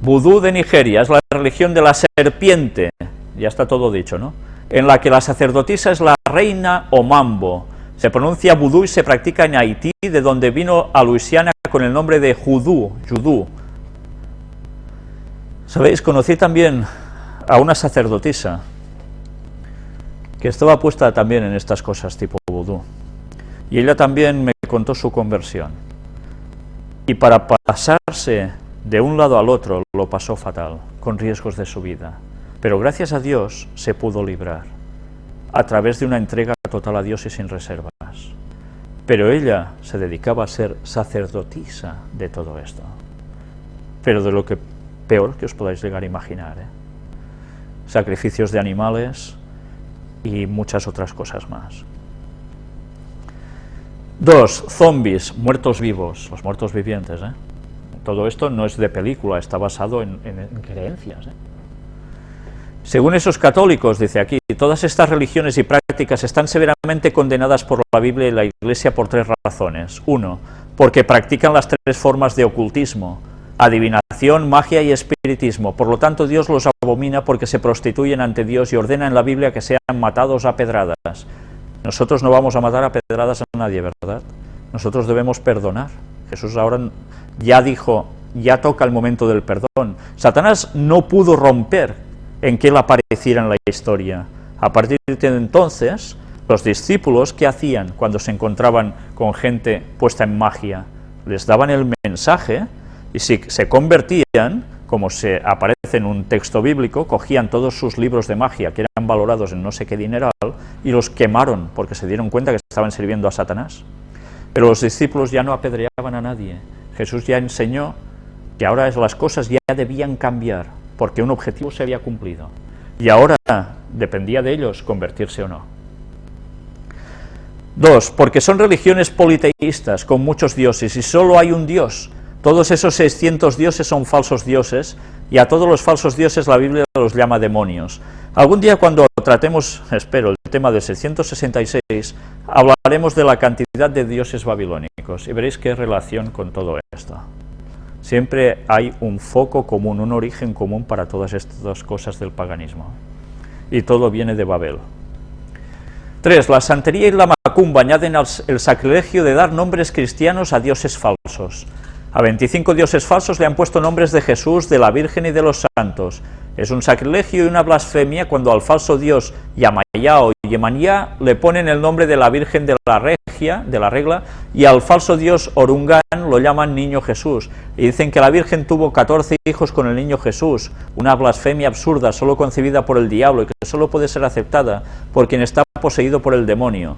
vudú de Nigeria es la religión de la serpiente, ya está todo dicho, ¿no? En la que la sacerdotisa es la reina Omambo. Se pronuncia vudú y se practica en Haití, de donde vino a Luisiana con el nombre de judú. ¿Sabéis? Conocí también a una sacerdotisa que estaba puesta también en estas cosas tipo vudú. Y ella también me contó su conversión. Y para pasarse de un lado al otro lo pasó fatal, con riesgos de su vida. Pero gracias a Dios se pudo librar, a través de una entrega total a Dios y sin reservas. Pero ella se dedicaba a ser sacerdotisa de todo esto. Pero de lo que peor que os podáis llegar a imaginar, sacrificios de animales y muchas otras cosas más. 2. Zombies, muertos vivos, los muertos vivientes. Todo esto no es de película, está basado en creencias. Según esos católicos, dice aquí, todas estas religiones y prácticas están severamente condenadas por la Biblia y la Iglesia por 3 razones. 1. Porque practican las 3 formas de ocultismo: adivinación, magia y espiritismo. Por lo tanto, Dios los abomina porque se prostituyen ante Dios y ordena en la Biblia que sean matados a pedradas. Nosotros no vamos a matar a pedradas a nadie, ¿verdad? Nosotros debemos perdonar. Jesús ahora ya dijo, ya toca el momento del perdón. Satanás no pudo romper en que él apareciera en la historia. A partir de entonces, los discípulos, ¿qué hacían cuando se encontraban con gente puesta en magia? Les daban el mensaje, y si se convertían, como se aparece en un texto bíblico, cogían todos sus libros de magia, que eran valorados en no sé qué dineral, y los quemaron, porque se dieron cuenta que estaban sirviendo a Satanás. Pero los discípulos ya no apedreaban a nadie. Jesús ya enseñó que ahora las cosas ya debían cambiar, porque un objetivo se había cumplido. Y ahora dependía de ellos convertirse o no. 2. Porque son religiones politeístas, con muchos dioses, y solo hay un Dios. Todos esos 600 dioses son falsos dioses, y a todos los falsos dioses la Biblia los llama demonios. Algún día, cuando tratemos, espero, el tema del 666, hablaremos de la cantidad de dioses babilónicos, y veréis qué relación con todo esto. Siempre hay un foco común, un origen común para todas estas cosas del paganismo. Y todo viene de Babel. 3. La santería y la macumba añaden el sacrilegio de dar nombres cristianos a dioses falsos. A 25 dioses falsos le han puesto nombres de Jesús, de la Virgen y de los santos. Es un sacrilegio y una blasfemia cuando al falso dios Yamayá o Yemanía le ponen el nombre de la Virgen de la Regla, y al falso dios Orungán lo llaman Niño Jesús. Y dicen que la Virgen tuvo 14 hijos con el Niño Jesús, una blasfemia absurda, solo concebida por el diablo y que solo puede ser aceptada por quien está poseído por el demonio.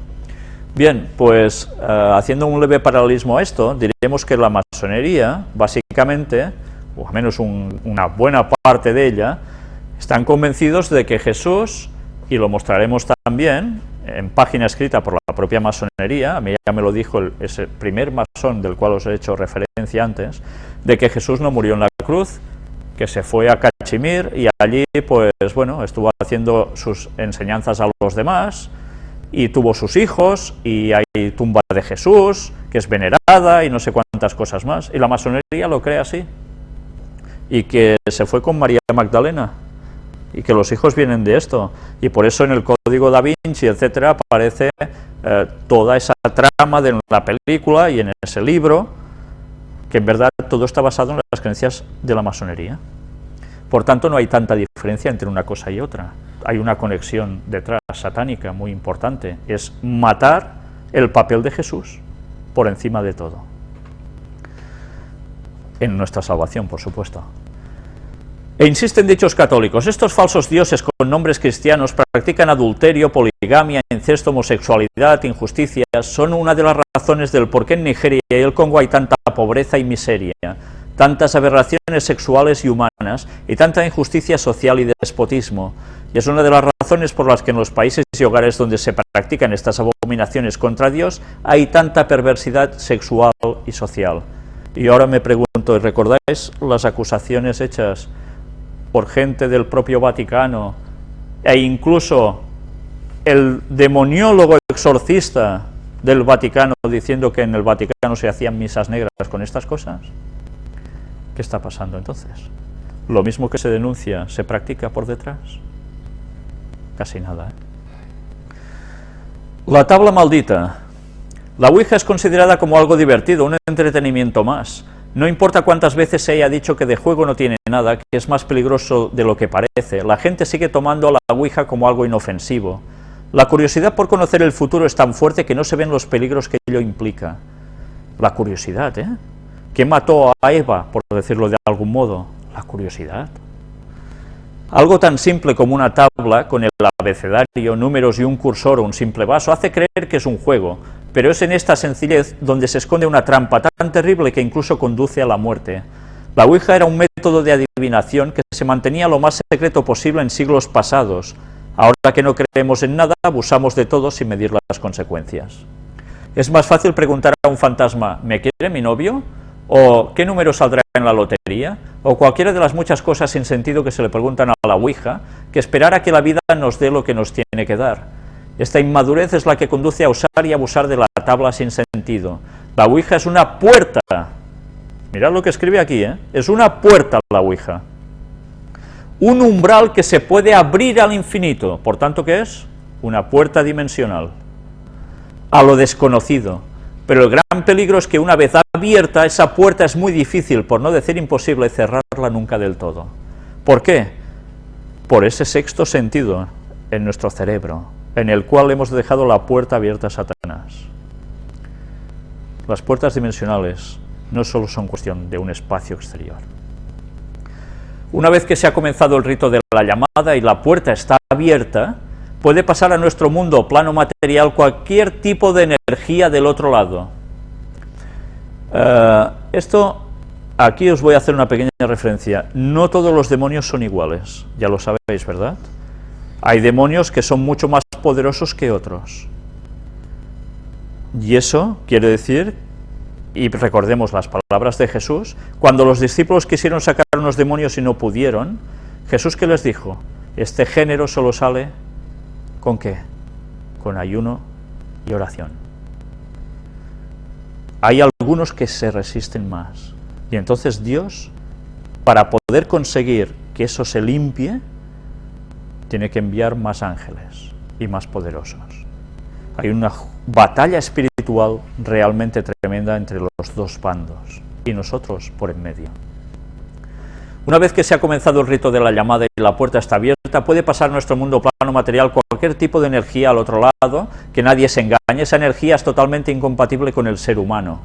Bien, pues haciendo un leve paralelismo a esto, diremos que la masonería, básicamente, o al menos una buena parte de ella, están convencidos de que Jesús, y lo mostraremos también en página escrita por la propia masonería, a mí ya me lo dijo ese primer masón del cual os he hecho referencia antes, de que Jesús no murió en la cruz, que se fue a Cachemir y allí, pues bueno, estuvo haciendo sus enseñanzas a los demás, y tuvo sus hijos, y hay tumba de Jesús, que es venerada, y no sé cuántas cosas más, y la masonería lo cree así. y que se fue con María Magdalena, y que los hijos vienen de esto, y por eso en el Código Da Vinci, etcétera, aparece toda esa trama de la película y en ese libro, que en verdad todo está basado en las creencias de la masonería. Por tanto, no hay tanta diferencia entre una cosa y otra. Hay una conexión detrás satánica muy importante, es matar el papel de Jesús por encima de todo. En nuestra salvación, por supuesto. E insisten dichos católicos, estos falsos dioses con nombres cristianos practican adulterio, poligamia, incesto, homosexualidad, injusticias, son una de las razones del por qué en Nigeria y el Congo hay tanta pobreza y miseria, tantas aberraciones sexuales y humanas, y tanta injusticia social y despotismo. Y es una de las razones por las que en los países y hogares donde se practican estas abominaciones contra Dios hay tanta perversidad sexual y social. Y ahora me pregunto, ¿recordáis las acusaciones hechas por gente del propio Vaticano e incluso el demoniólogo exorcista del Vaticano diciendo que en el Vaticano se hacían misas negras con estas cosas? ¿Qué está pasando entonces? ¿Lo mismo que se denuncia se practica por detrás? Casi nada, ¿eh? La tabla maldita. La Ouija es considerada como algo divertido, un entretenimiento más. No importa cuántas veces se haya dicho que de juego no tiene nada, que es más peligroso de lo que parece, la gente sigue tomando a la Ouija como algo inofensivo. La curiosidad por conocer el futuro es tan fuerte que no se ven los peligros que ello implica. La curiosidad, ¿eh? ¿Qué mató a Eva, por decirlo de algún modo? La curiosidad. Algo tan simple como una tabla con el abecedario, números y un cursor o un simple vaso hace creer que es un juego, pero es en esta sencillez donde se esconde una trampa tan terrible que incluso conduce a la muerte. La Ouija era un método de adivinación que se mantenía lo más secreto posible en siglos pasados. Ahora que no creemos en nada, abusamos de todo sin medir las consecuencias. Es más fácil preguntar a un fantasma, ¿me quiere mi novio? ¿O qué número saldrá en la lotería? O cualquiera de las muchas cosas sin sentido que se le preguntan a la Ouija, que esperar a que la vida nos dé lo que nos tiene que dar. Esta inmadurez es la que conduce a usar y abusar de la tabla sin sentido. La Ouija es una puerta. Mirad lo que escribe aquí, ¿eh? Es una puerta la Ouija. Un umbral que se puede abrir al infinito. Por tanto, ¿qué es? Una puerta dimensional. A lo desconocido. Pero el gran peligro es que una vez abierta, esa puerta es muy difícil, por no decir imposible, cerrarla nunca del todo. ¿Por qué? Por ese sexto sentido en nuestro cerebro, en el cual hemos dejado la puerta abierta a Satanás. Las puertas dimensionales no solo son cuestión de un espacio exterior. Una vez que se ha comenzado el rito de la llamada y la puerta está abierta, puede pasar a nuestro mundo, plano material, cualquier tipo de energía del otro lado. Aquí os voy a hacer una pequeña referencia. No todos los demonios son iguales, ya lo sabéis, ¿verdad? Hay demonios que son mucho más poderosos que otros. Y eso quiere decir, y recordemos las palabras de Jesús, cuando los discípulos quisieron sacar unos demonios y no pudieron, Jesús, ¿qué les dijo? Este género solo sale ¿con qué? Con ayuno y oración. Hay algunos que se resisten más. Y entonces Dios, para poder conseguir que eso se limpie, tiene que enviar más ángeles y más poderosos. Hay una batalla espiritual realmente tremenda entre los dos bandos, y nosotros por en medio. Una vez que se ha comenzado el rito de la llamada y la puerta está abierta, puede pasar nuestro mundo plano material cualquier tipo de energía al otro lado, que nadie se engañe. Esa energía es totalmente incompatible con el ser humano.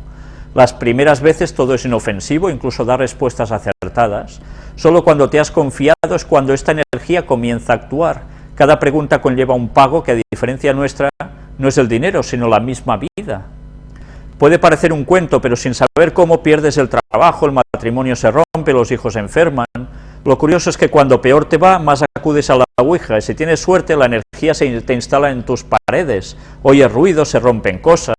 Las primeras veces todo es inofensivo, incluso da respuestas acertadas. Solo cuando te has confiado es cuando esta energía comienza a actuar. Cada pregunta conlleva un pago que, a diferencia nuestra, no es el dinero, sino la misma vida. Puede parecer un cuento, pero sin saber cómo pierdes el trabajo, el matrimonio se rompe, los hijos se enferman. Lo curioso es que cuando peor te va, más acudes a la Ouija, y si tienes suerte, la energía te instala en tus paredes, oyes ruidos, se rompen cosas.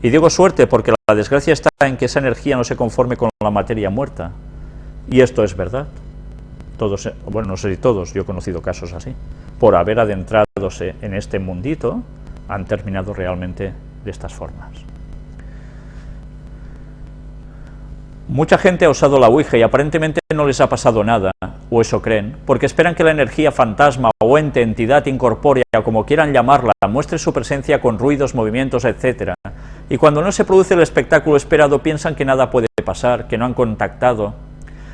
Y digo suerte porque la desgracia está en que esa energía no se conforme con la materia muerta. Y esto es verdad. Todos, bueno, no sé si todos, yo he conocido casos así. Por haber adentradose en este mundito, han terminado realmente de estas formas. Mucha gente ha usado la Ouija y aparentemente no les ha pasado nada, o eso creen, porque esperan que la energía fantasma o ente, entidad incorpórea, o como quieran llamarla, muestre su presencia con ruidos, movimientos, etc. Y cuando no se produce el espectáculo esperado piensan que nada puede pasar, que no han contactado.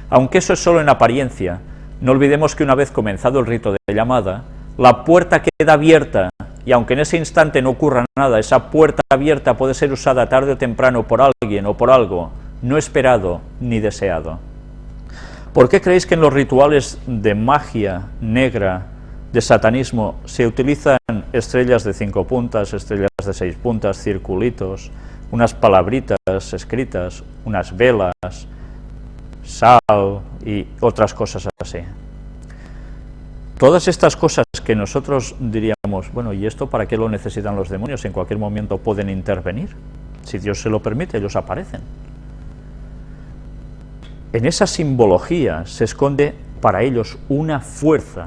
Aunque eso es solo en apariencia, no olvidemos que una vez comenzado el rito de llamada, la puerta queda abierta, y aunque en ese instante no ocurra nada, esa puerta abierta puede ser usada tarde o temprano por alguien o por algo no esperado ni deseado. ¿Por qué creéis que en los rituales de magia negra, de satanismo, se utilizan estrellas de 5 puntas, estrellas de 6 puntas, circulitos, unas palabritas escritas, unas velas, sal y otras cosas así? Todas estas cosas que nosotros diríamos, bueno, ¿y esto para qué lo necesitan los demonios? En cualquier momento pueden intervenir. Si Dios se lo permite, ellos aparecen. En esa simbología se esconde para ellos una fuerza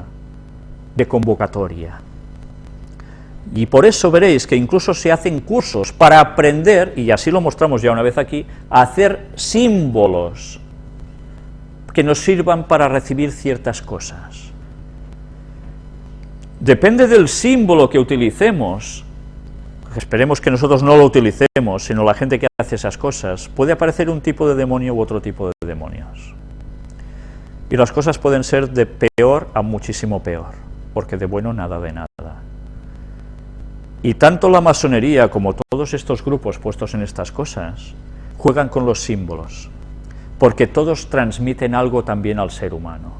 de convocatoria. Y por eso veréis que incluso se hacen cursos para aprender, y así lo mostramos ya una vez aquí, a hacer símbolos que nos sirvan para recibir ciertas cosas. Depende del símbolo que utilicemos, esperemos que nosotros no lo utilicemos, sino la gente que hace esas cosas, puede aparecer un tipo de demonio u otro tipo de demonios. Y las cosas pueden ser de peor a muchísimo peor, porque de bueno nada de nada. Y tanto la masonería como todos estos grupos puestos en estas cosas, juegan con los símbolos, porque todos transmiten algo también al ser humano.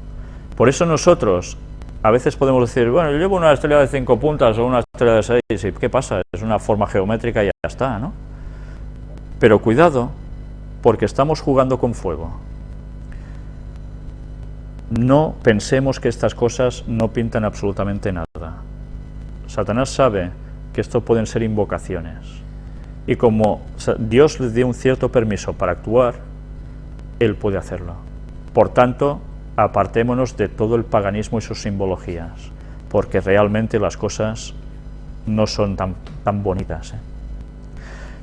Por eso nosotros a veces podemos decir, bueno, yo llevo una estrella de 5 puntas o una estrella de 6, ¿y qué pasa? Es una forma geométrica y ya está, ¿no? Pero cuidado, porque estamos jugando con fuego. No pensemos que estas cosas no pintan absolutamente nada. Satanás sabe que esto pueden ser invocaciones. Y como Dios le dio un cierto permiso para actuar, Él puede hacerlo. Por tanto, apartémonos de todo el paganismo y sus simbologías, porque realmente las cosas no son tan bonitas.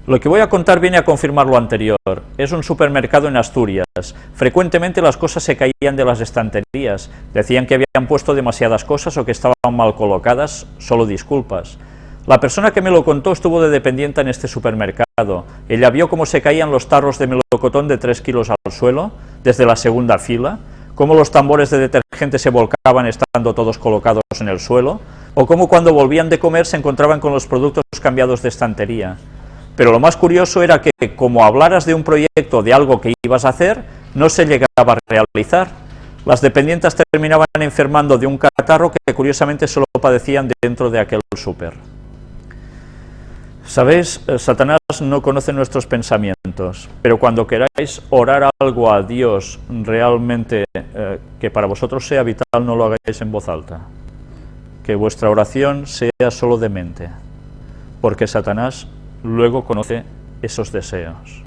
Lo que voy a contar viene a confirmar lo anterior. Es un supermercado en Asturias. Frecuentemente las cosas se caían de las estanterías. Decían que habían puesto demasiadas cosas o que estaban mal colocadas. Solo disculpas. La persona que me lo contó estuvo de dependiente en este supermercado. Ella vio cómo se caían los tarros de melocotón de 3 kilos al suelo, desde la segunda fila, cómo los tambores de detergente se volcaban estando todos colocados en el suelo, o cómo cuando volvían de comer se encontraban con los productos cambiados de estantería. Pero lo más curioso era que, como hablaras de un proyecto, de algo que ibas a hacer, no se llegaba a realizar. Las dependientes terminaban enfermando de un catarro que curiosamente solo padecían dentro de aquel súper. ¿Sabéis? Satanás no conoce nuestros pensamientos, pero cuando queráis orar algo a Dios realmente que para vosotros sea vital, no lo hagáis en voz alta. Que vuestra oración sea solo de mente, porque Satanás luego conoce esos deseos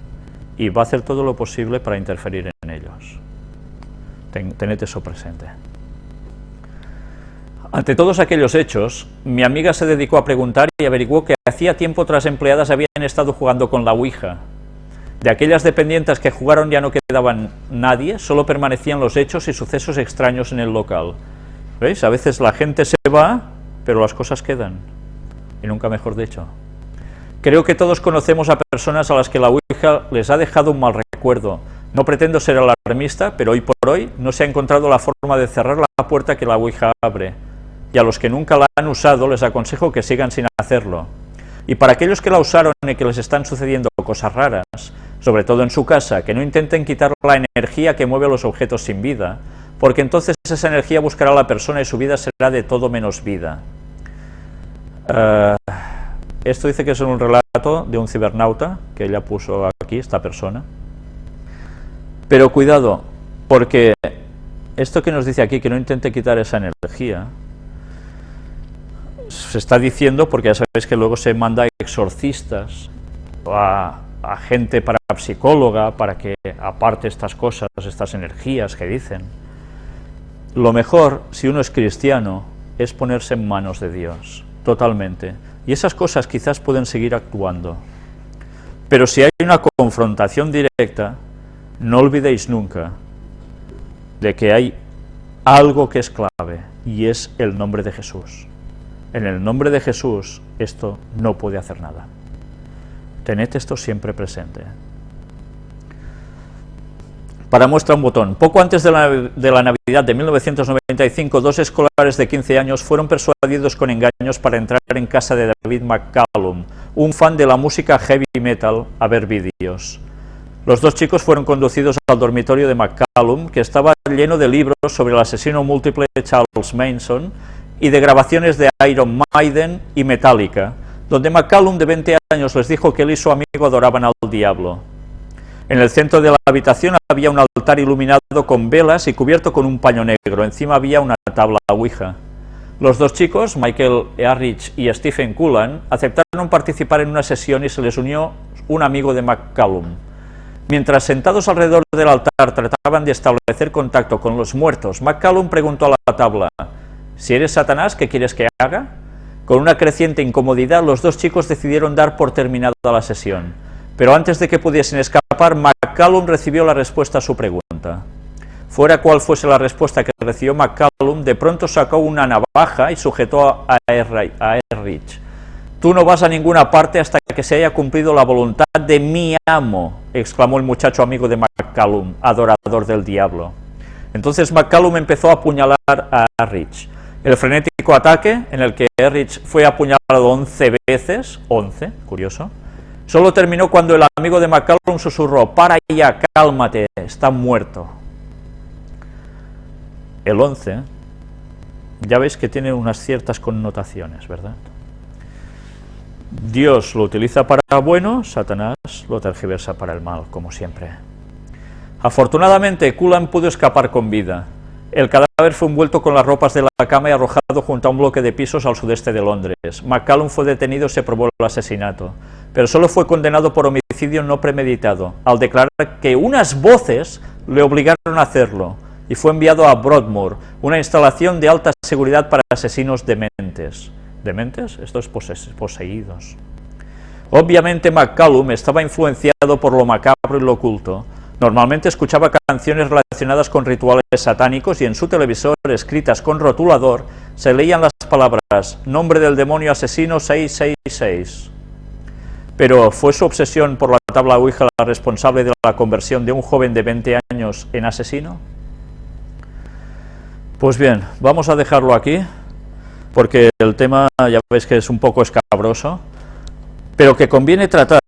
y va a hacer todo lo posible para interferir en ellos. Tened eso presente. Ante todos aquellos hechos, mi amiga se dedicó a preguntar y averiguó que hacía tiempo otras empleadas habían estado jugando con la Ouija. De aquellas dependientes que jugaron ya no quedaban nadie, solo permanecían los hechos y sucesos extraños en el local. ¿Veis? A veces la gente se va, pero las cosas quedan, y nunca mejor dicho. Creo que todos conocemos a personas a las que la Ouija les ha dejado un mal recuerdo. No pretendo ser alarmista, pero hoy por hoy no se ha encontrado la forma de cerrar la puerta que la Ouija abre. Y a los que nunca la han usado les aconsejo que sigan sin hacerlo. Y para aquellos que la usaron y que les están sucediendo cosas raras, sobre todo en su casa, que no intenten quitar la energía que mueve a los objetos sin vida, porque entonces esa energía buscará a la persona y su vida será de todo menos vida. Esto dice que es un relato de un cibernauta, que ella puso aquí, esta persona. Pero cuidado, porque esto que nos dice aquí, que no intente quitar esa energía, se está diciendo, porque ya sabéis que luego se manda a exorcistas, a gente parapsicóloga, para que aparte estas cosas, estas energías que dicen. Lo mejor, si uno es cristiano, es ponerse en manos de Dios, totalmente. Y esas cosas quizás pueden seguir actuando. Pero si hay una confrontación directa, no olvidéis nunca de que hay algo que es clave, y es el nombre de Jesús. En el nombre de Jesús esto no puede hacer nada. Tened esto siempre presente. Para muestra un botón. Poco antes de la Navidad de 1995, 2 escolares de 15 años fueron persuadidos con engaños para entrar en casa de David McCallum, un fan de la música heavy metal, a ver vídeos. Los 2 chicos fueron conducidos al dormitorio de McCallum, que estaba lleno de libros sobre el asesino múltiple Charles Manson y de grabaciones de Iron Maiden y Metallica, donde McCallum, de 20 años, les dijo que él y su amigo adoraban al diablo. En el centro de la habitación había un altar iluminado con velas y cubierto con un paño negro. Encima había una tabla Ouija. Los 2 chicos, Michael Ehrlich y Stephen Cullen, aceptaron participar en una sesión y se les unió un amigo de McCallum. Mientras sentados alrededor del altar trataban de establecer contacto con los muertos, McCallum preguntó a la tabla: «Si eres Satanás, ¿qué quieres que haga?». Con una creciente incomodidad, los 2 chicos decidieron dar por terminada la sesión. Pero antes de que pudiesen escapar, McCallum recibió la respuesta a su pregunta. Fuera cual fuese la respuesta que recibió McCallum, de pronto sacó una navaja y sujetó a Ehrlich. «Tú no vas a ninguna parte hasta que se haya cumplido la voluntad de mi amo», exclamó el muchacho amigo de McCallum, adorador del diablo. Entonces McCallum empezó a apuñalar a Ehrlich. El frenético ataque, en el que Ehrlich fue apuñalado 11 veces, 11, curioso, solo terminó cuando el amigo de McCallum susurró: «Para ya, cálmate, está muerto». El 11, ya veis que tiene unas ciertas connotaciones, ¿verdad? Dios lo utiliza para bueno, Satanás lo tergiversa para el mal, como siempre. Afortunadamente, Cullen pudo escapar con vida. El cadáver fue envuelto con las ropas de la cama y arrojado junto a un bloque de pisos al sudeste de Londres. McCallum fue detenido y se probó el asesinato, pero solo fue condenado por homicidio no premeditado, al declarar que unas voces le obligaron a hacerlo, y fue enviado a Broadmoor, una instalación de alta seguridad para asesinos dementes. ¿Dementes? Estos poseídos. Obviamente McCallum estaba influenciado por lo macabro y lo oculto. Normalmente escuchaba canciones relacionadas con rituales satánicos y en su televisor, escritas con rotulador, se leían las palabras: «Nombre del demonio asesino 666». Pero ¿fue su obsesión por la tabla Ouija la responsable de la conversión de un joven de 20 años en asesino? Pues bien, vamos a dejarlo aquí, porque el tema ya veis que es un poco escabroso, pero que conviene tratar,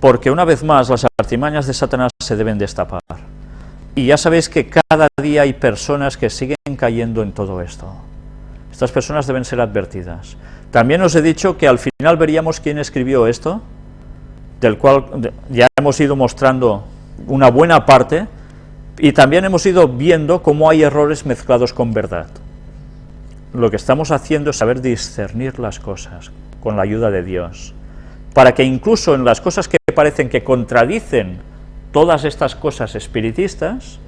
porque una vez más las artimañas de Satanás se deben destapar. Y ya sabéis que cada día hay personas que siguen cayendo en todo esto. Estas personas deben ser advertidas. También os he dicho que al final veríamos quién escribió esto, del cual ya hemos ido mostrando una buena parte, y también hemos ido viendo cómo hay errores mezclados con verdad. Lo que estamos haciendo es saber discernir las cosas con la ayuda de Dios, para que incluso en las cosas que parecen que contradicen todas estas cosas espiritistas,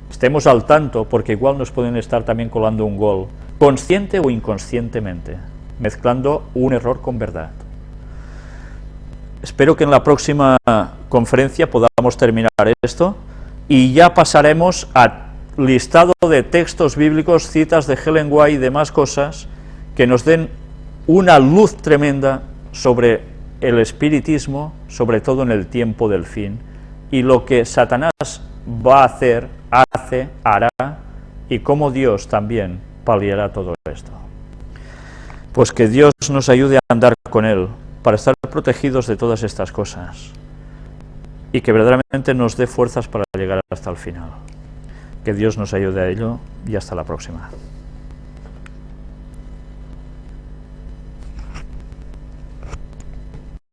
estemos al tanto, porque igual nos pueden estar también colando un gol, consciente o inconscientemente, mezclando un error con verdad. Espero que en la próxima conferencia podamos terminar esto, y ya pasaremos a listado de textos bíblicos, citas de Ellen White y demás cosas que nos den una luz tremenda sobre el espiritismo, sobre todo en el tiempo del fin, y lo que Satanás va a hacer, hace, hará, y cómo Dios también paliará todo esto. Pues que Dios nos ayude a andar con Él, para estar protegidos de todas estas cosas, y que verdaderamente nos dé fuerzas para llegar hasta el final. Que Dios nos ayude a ello, y hasta la próxima.